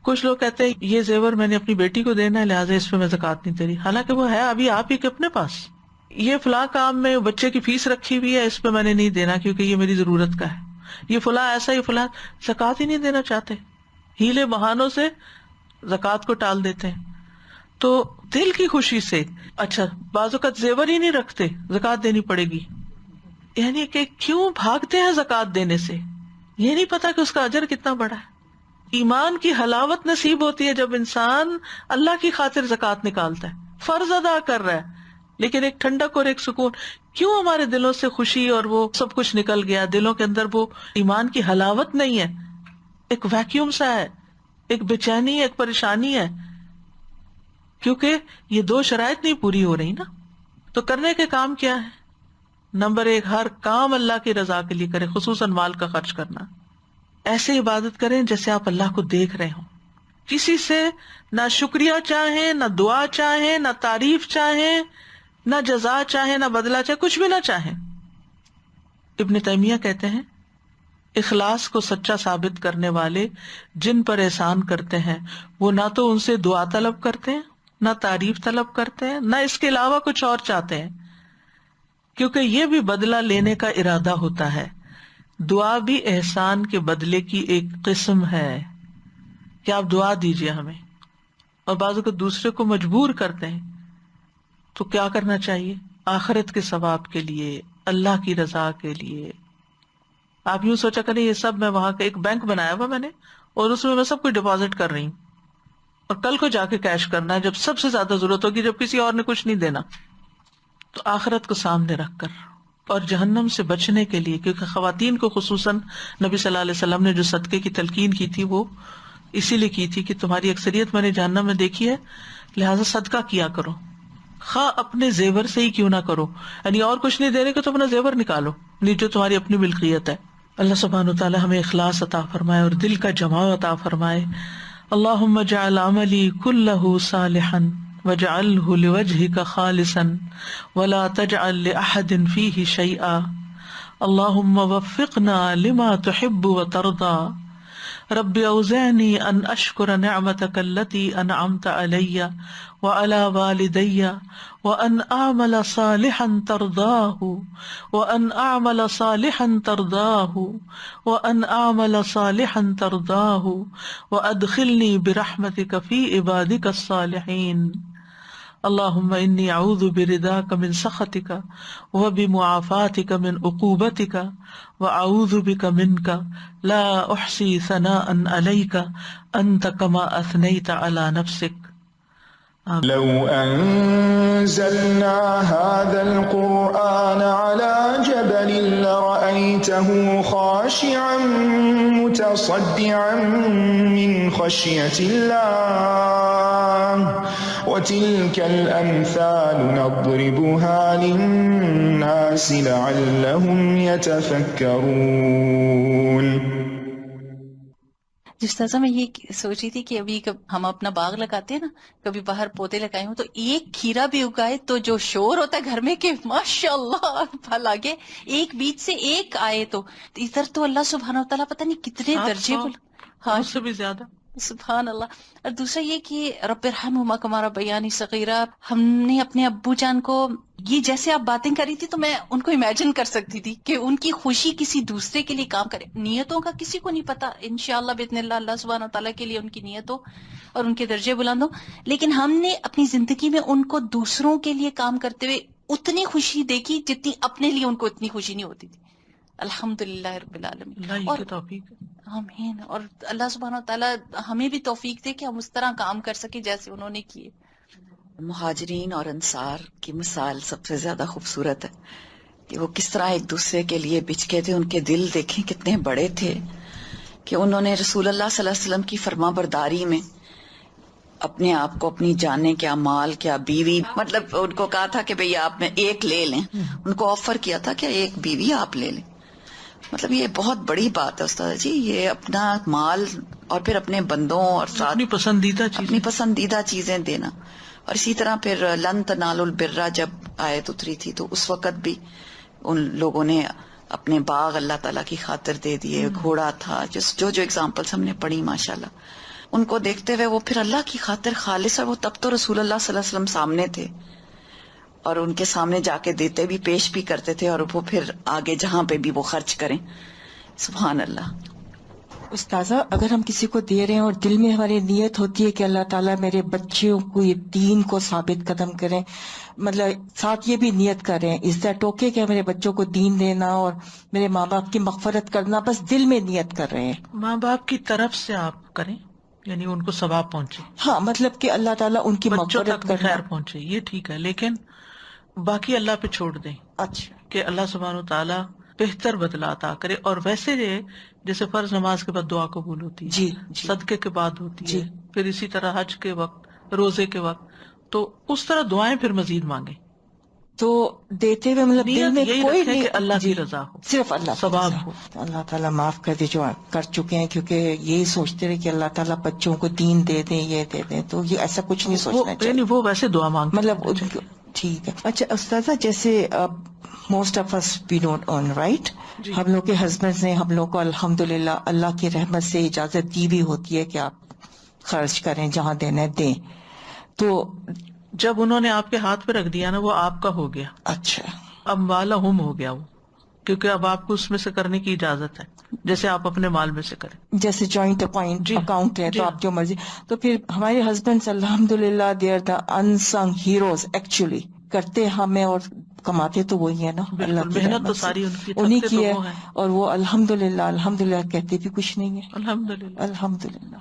Speaker 1: کچھ لوگ کہتے ہیں یہ زیور میں نے اپنی بیٹی کو دینا ہے لہٰذا اس پہ میں زکوٰۃ نہیں دے رہی، حالانکہ وہ ہے ابھی آپ ہی کے اپنے پاس. یہ فلاں کام میں بچے کی فیس رکھی ہوئی ہے، اس پہ میں نے نہیں دینا کیونکہ یہ میری ضرورت کا ہے. یہ فلاں ایسا، یہ فلاں، زکوٰۃ ہی نہیں دینا چاہتے، ہیلے بہانوں سے زکوٰۃ کو ٹال دیتے ہیں. تو دل کی خوشی سے، اچھا بعض اوقات زیور ہی نہیں رکھتے، زکوٰۃ دینی پڑے گی، یعنی کہ کیوں بھاگتے ہیں زکوٰۃ دینے سے، یہ نہیں پتا کہ اس کا اجر کتنا بڑا ہے. ایمان کی حلاوت نصیب ہوتی ہے جب انسان اللہ کی خاطر زکوٰۃ نکالتا ہے، فرض ادا کر رہا ہے، لیکن ایک ٹھنڈک اور ایک سکون. کیوں ہمارے دلوں سے خوشی اور وہ سب کچھ نکل گیا، دلوں کے اندر وہ ایمان کی حلاوت نہیں ہے، ایک ویکیوم سا ہے، ایک بے چینی، ایک پریشانی ہے، کیونکہ یہ 2 شرائط نہیں پوری ہو رہی نا. تو کرنے کے کام کیا ہے؟ نمبر 1، ہر کام اللہ کی رضا کے لیے کریں، خصوصاً مال کا خرچ کرنا. ایسے عبادت کریں جیسے آپ اللہ کو دیکھ رہے ہوں، کسی سے نہ شکریہ چاہیں، نہ دعا چاہیں، نہ تعریف چاہیں، نہ جزا چاہیں، نہ بدلہ چاہیں، کچھ بھی نہ چاہیں. ابن تیمیہ کہتے ہیں اخلاص کو سچا ثابت کرنے والے جن پر احسان کرتے ہیں وہ نہ تو ان سے دعا طلب کرتے ہیں، نہ تعریف طلب کرتے ہیں، نہ اس کے علاوہ کچھ اور چاہتے ہیں، کیونکہ یہ بھی بدلہ لینے کا ارادہ ہوتا ہے. دعا بھی احسان کے بدلے کی ایک قسم ہے کہ آپ دعا دیجیے ہمیں، اور بعضوں کو دوسرے کو مجبور کرتے ہیں. تو کیا کرنا چاہیے؟ آخرت کے ثواب کے لیے، اللہ کی رضا کے لیے. آپ یوں سوچا کریں یہ سب میں وہاں کا ایک بینک بنایا ہوا میں نے، اور اس میں سب کچھ ڈپازٹ کر رہی ہوں، اور کل کو جا کے کیش کرنا ہے جب سب سے زیادہ ضرورت ہوگی، جب کسی اور نے کچھ نہیں دینا. تو آخرت کو سامنے رکھ کر اور جہنم سے بچنے کے لیے، کیونکہ خواتین کو خصوصاً نبی صلی اللہ علیہ وسلم نے جو صدقے کی تلقین کی تھی وہ اسی لیے کی تھی کہ تمہاری اکثریت میں نے جہنم میں دیکھی ہے، لہٰذا صدقہ کیا کرو، خواہ اپنے زیور سے ہی کیوں نہ کرو، یعنی اور کچھ نہیں دینے کو تو اپنا زیور نکالو، جو تمہاری اپنی ملکیت ہے. اللہ سبحانہ وتعالی ہمیں اخلاص عطا فرمائے اور دل کا جماع عطا فرمائے. اللہم اجعل عملی کلہ صالحا واجعلہ لوجہک خالصا ولا تجعل لأحد فیہ شیئا. اللہم وفقنا لما تحب وترضى. رب اوزعنی ان اشکر نعمتک التی انعمت علی وعلی والدی وان اعمل صالحا ترضاہ وان اعمل صالحا ترضاہ وان اعمل صالحا ترضاہ وادخلنی برحمتک فی عبادک الصالحین. اللہم انی اعوذ برضاک من سخطک وبمعافاتک من عقوبتک واعوذ بک منک لا احصی ثناء علیک انت کما اثنیت علی نفسک.
Speaker 3: لو أنزلنا هذا القرآن على جبل لرأيته خاشعا متصدعا من خشية الله وتلك الأمثال نضربها للناس لعلهم يتفكرون.
Speaker 4: استاذہ میں یہ سوچ رہی تھی کہ ابھی ہم اپنا باغ لگاتے ہیں نا، کبھی باہر پودے لگائے ہوں تو ایک کھیرا بھی اگائے تو جو شور ہوتا ہے گھر میں کہ ماشاء اللہ پھل آگے، ایک بیچ سے ایک آئے تو ادھر تو اللہ سبحانہ و تعالیٰ پتہ نہیں کتنے درجے ہاں
Speaker 1: اس سے بھی زیادہ
Speaker 4: سبحان اللہ. اور دوسرا یہ کہ رب ارحمہما کما ربیانی صغیرہ، ہم نے اپنے ابو جان کو یہ جیسے آپ باتیں کر رہی تھی تو میں ان کو امیجن کر سکتی تھی کہ ان کی خوشی کسی دوسرے کے لیے کام کرے. نیتوں کا کسی کو نہیں پتا، انشاءاللہ باذن اللہ اللہ سبحانہ تعالیٰ کے لیے ان کی نیت ہو اور ان کے درجے بلند ہو، لیکن ہم نے اپنی زندگی میں ان کو دوسروں کے لیے کام کرتے ہوئے اتنی خوشی دیکھی جتنی اپنے لیے ان کو اتنی خوشی نہیں ہوتی تھی. الحمدللہ رب العالمین.
Speaker 1: اللہ کی توفیق.
Speaker 4: آمین. اور اللہ سبحانہ وتعالیٰ ہمیں بھی توفیق دے کہ ہم اس طرح کام کر سکیں جیسے انہوں نے کیے.
Speaker 5: مہاجرین اور انصار کی مثال سب سے زیادہ خوبصورت ہے کہ وہ کس طرح ایک دوسرے کے لیے بچھکے تھے. ان کے دل دیکھیں کتنے بڑے تھے کہ انہوں نے رسول اللہ صلی اللہ علیہ وسلم کی فرما برداری میں اپنے آپ کو، اپنی جانیں کیا، مال کیا، بیوی، مطلب ان کو کہا تھا کہ بھئی آپ میں ایک لے لیں، ان کو آفر کیا تھا کہ ایک بیوی آپ لے لیں. مطلب یہ بہت بڑی بات ہے استاد جی، یہ اپنا مال اور پھر اپنے بندوں اور ساتھ
Speaker 1: اپنی پسندیدہ
Speaker 5: چیزیں دینا. اور اسی طرح پھر لن تنالوا البر جب آیت اتری تھی تو اس وقت بھی ان لوگوں نے اپنے باغ اللہ تعالیٰ کی خاطر دے دیے، گھوڑا تھا، جو ایگزامپلس ہم نے پڑھی ماشاءاللہ، ان کو دیکھتے ہوئے وہ پھر اللہ کی خاطر خالص. اور وہ تب تو رسول اللہ صلی اللہ علیہ وسلم سامنے تھے اور ان کے سامنے جا کے دیتے بھی، پیش بھی کرتے تھے، اور وہ پھر آگے جہاں پہ بھی وہ خرچ کریں. سبحان اللہ.
Speaker 6: استاذہ اگر ہم کسی کو دے رہے ہیں اور دل میں ہماری نیت ہوتی ہے کہ اللہ تعالیٰ میرے بچوں کو یہ دین کو ثابت قدم کریں، مطلب ساتھ یہ بھی نیت کر رہے ہیں از دیٹ اوکے کہ میرے بچوں کو دین دینا اور میرے ماں باپ کی مغفرت کرنا، بس دل میں نیت کر رہے ہیں،
Speaker 1: ماں باپ کی طرف سے آپ کریں، یعنی ان کو ثواب پہنچے،
Speaker 6: ہاں مطلب کہ اللہ تعالیٰ ان کی
Speaker 1: بچوں
Speaker 6: مغفرت
Speaker 1: تک
Speaker 6: کرنا.
Speaker 1: خیر پہنچے، یہ ٹھیک ہے، لیکن باقی اللہ پہ چھوڑ دیں.
Speaker 6: اچھا
Speaker 1: کہ اللہ سبحانہ وتعالی بہتر بدلہ عطا کرے. اور ویسے جیسے فرض نماز کے بعد دعا قبول ہوتی ہے،
Speaker 6: جی
Speaker 1: صدقے کے بعد ہوتی
Speaker 6: جی،
Speaker 1: ہے، پھر اسی طرح حج کے وقت، روزے کے وقت، تو اس طرح دعائیں پھر مزید مانگیں.
Speaker 6: تو دیتے ہوئے مطلب دل میں
Speaker 1: یہی
Speaker 6: کوئی
Speaker 1: رکھیں کہ اللہ
Speaker 6: جی،
Speaker 1: کی رضا ہو،
Speaker 6: صرف اللہ کی
Speaker 1: ثواب
Speaker 6: رضا.
Speaker 1: ہو.
Speaker 6: اللہ تعالیٰ معاف کر دے جو کر چکے ہیں، کیونکہ یہی سوچتے رہے کہ اللہ تعالیٰ بچوں کو دین دے دیں، یہ دے دیں، تو یہ ایسا کچھ نہیں سوچنا چاہیے،
Speaker 1: وہ ویسے دعا مانگتے
Speaker 6: مطلب ٹھیک ہے. اچھا استاذہ جیسے most of us we don't earn right, ہم لوگ کے ہسبینڈ نے ہم لوگ کو الحمدللہ اللہ کی رحمت سے اجازت دی بھی ہوتی ہے کہ آپ خرچ کریں، جہاں دینا دیں، تو
Speaker 1: جب انہوں نے آپ کے ہاتھ پہ رکھ دیا نا، وہ آپ کا ہو گیا.
Speaker 6: اچھا
Speaker 1: اب والا ہو گیا وہ، کیونکہ اب آپ کو اس میں سے کرنے کی اجازت ہے، جیسے آپ اپنے مال میں سے کریں.
Speaker 6: جیسے جوائنٹ اکاؤنٹ ہے تو آپ جو مرضی. تو پھر ہمارے ہسبینڈ الحمدللہ they are the unsung heroes, actually کرتے ہمیں اور کماتے تو وہی ہے نا، اللہ کی
Speaker 1: محنت
Speaker 6: رحمت
Speaker 1: تو
Speaker 6: سے
Speaker 1: ساری
Speaker 6: انہی کی ہے،
Speaker 1: وہ ہے.
Speaker 6: اور وہ الحمدللہ کہتے بھی کچھ نہیں ہے.
Speaker 1: الحمدللہ.
Speaker 6: الحمدللہ.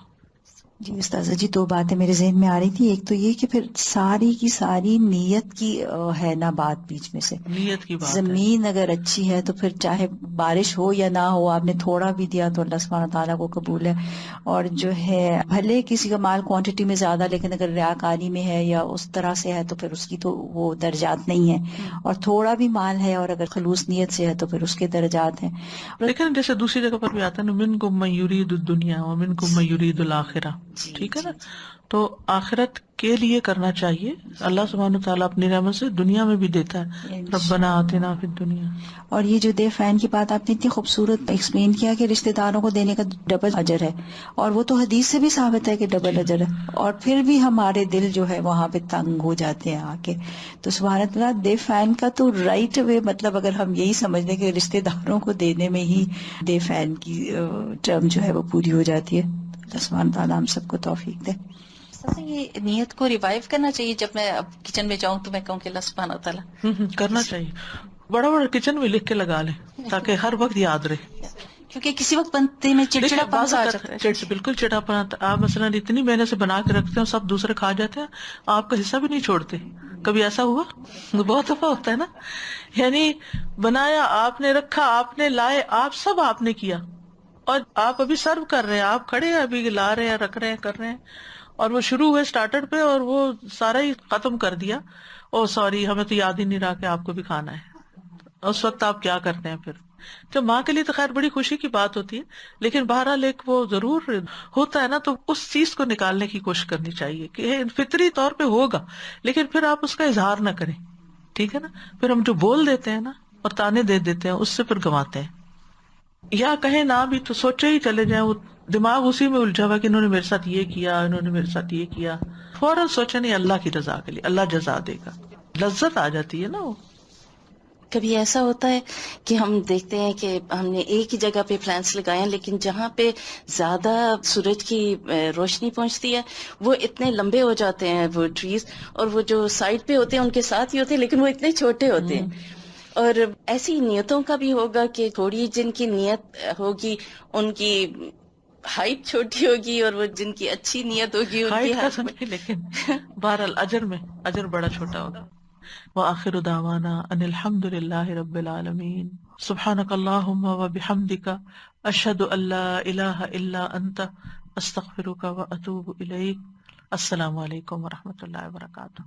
Speaker 7: جی استاذہ جی، دو باتیں میرے ذہن میں آ رہی تھی. ایک تو یہ کہ پھر ساری کی ساری نیت کی ہے نا بات بیچ میں سے.
Speaker 1: نیت کی بات ہے.
Speaker 7: زمین اگر اچھی ہے تو پھر چاہے بارش ہو یا نہ ہو، آپ نے تھوڑا بھی دیا تو اللہ سبحانہ تعالیٰ کو قبول ہے. اور جو ہے بھلے کسی کا مال کوانٹٹی میں زیادہ، لیکن اگر ریاکاری میں ہے یا اس طرح سے ہے تو پھر اس کی تو وہ درجات نہیں ہے. اور تھوڑا بھی مال ہے اور اگر خلوص نیت سے ہے تو پھر اس کے درجات ہیں.
Speaker 1: لیکن جیسے دوسری جگہ پر بھی آتا ہے نا، منکم من یرید الدنیا ومنکم من یرید الآخرہ. ٹھیک ہے نا، تو آخرت کے لیے کرنا چاہیے. اللہ سبحانہ تعالیٰ اپنی رحمت سے دنیا میں بھی دیتا ہے. ربنا آتنا فی الدنیا.
Speaker 7: اور یہ جو دے فین کی بات آپ نے اتنی خوبصورت ایکسپلین کیا کہ رشتہ داروں کو دینے کا ڈبل اجر ہے، اور وہ تو حدیث سے بھی ثابت ہے کہ ڈبل اجر ہے. اور پھر بھی ہمارے دل جو ہے وہاں پہ تنگ ہو جاتے ہیں آ کے. تو سبحان اللہ، دے فین کا تو رائٹ وے، مطلب اگر ہم یہی سمجھ لیں کہ رشتہ داروں کو دینے میں ہی دے فین کی ٹرم جو ہے وہ پوری ہو جاتی ہے. اللہ سبحانہ تعالیٰ ہم سب کو توفیق دے.
Speaker 4: یہ نیت کو ریوائیو کرنا چاہیے. جب میں اب کچن میں جاؤں تو میں کہوں کہ اللہ سبحانہ تعالیٰ
Speaker 1: کرنا چاہیے. بڑا بڑا کچن میں لکھ کے لگا لیں تاکہ ہر وقت یاد رہے.
Speaker 4: کیونکہ کسی وقت بنتے میں چڑچڑا پن آ جاتا ہے.
Speaker 1: بالکل چڑچڑاپن آتا ہے. آپ مثلاً اتنی محنت سے بنا کے رکھتے ہیں، سب دوسرے کھا جاتے ہیں، آپ کا حصہ بھی نہیں چھوڑتے. کبھی ایسا ہوا؟ بہت دفعہ ہوتا ہے نا. یعنی بنایا آپ نے، رکھا آپ نے، لائے آپ، سب آپ نے کیا، اور آپ ابھی سرو کر رہے ہیں، آپ کھڑے ہیں ابھی لا رہے ہیں، رکھ رہے ہیں، کر رہے ہیں، اور وہ شروع ہوئے اسٹارٹر پہ اور وہ سارا ہی ختم کر دیا. او سوری، ہمیں تو یاد ہی نہیں رہا کہ آپ کو بھی کھانا ہے. اس وقت آپ کیا کرتے ہیں پھر؟ جب ماں کے لیے تو خیر بڑی خوشی کی بات ہوتی ہے، لیکن بہرحال ایک وہ ضرور ہوتا ہے نا، تو اس چیز کو نکالنے کی کوشش کرنی چاہیے کہ فطری طور پہ ہوگا، لیکن پھر آپ اس کا اظہار نہ کریں. ٹھیک ہے نا. پھر ہم جو بول دیتے ہیں نا اور تانے دے دیتے ہیں، اس سے پھر گنواتے ہیں. یا کہیں نہ بھی تو سوچے ہی چلے جائیں، وہ دماغ اسی میں الجھا ہوا کہ انہوں نے میرے ساتھ یہ کیا، انہوں نے میرے ساتھ یہ کیا. فوراً سوچے نہیں، اللہ کی رضا کے لیے، اللہ جزا دے گا. لذت آ جاتی ہے نا. وہ
Speaker 4: کبھی ایسا ہوتا ہے کہ ہم دیکھتے ہیں کہ ہم نے ایک ہی جگہ پہ پلانٹس لگائے ہیں، لیکن جہاں پہ زیادہ سورج کی روشنی پہنچتی ہے وہ اتنے لمبے ہو جاتے ہیں وہ ٹریز، اور وہ جو سائڈ پہ ہوتے ہیں ان کے ساتھ ہی ہوتے ہیں لیکن وہ اتنے چھوٹے ہوتے ہیں. اور ایسی نیتوں کا بھی ہوگا کہ تھوڑی جن کی نیت ہوگی ان کی ہائٹ چھوٹی ہوگی، اور وہ جن کی اچھی نیت ہوگی ان کی
Speaker 1: ہائٹ کا سمجھے، لیکن بہرحال اجر میں اجر بڑا چھوٹا ہوگا. وآخر دعوانا ان الحمد للہ رب العالمین. سبحانک اللہم وبحمدک، اشہد ان لا الہ الا انت، استغفرک واتوب الیک. السلام علیکم ورحمۃ اللہ وبرکاتہ.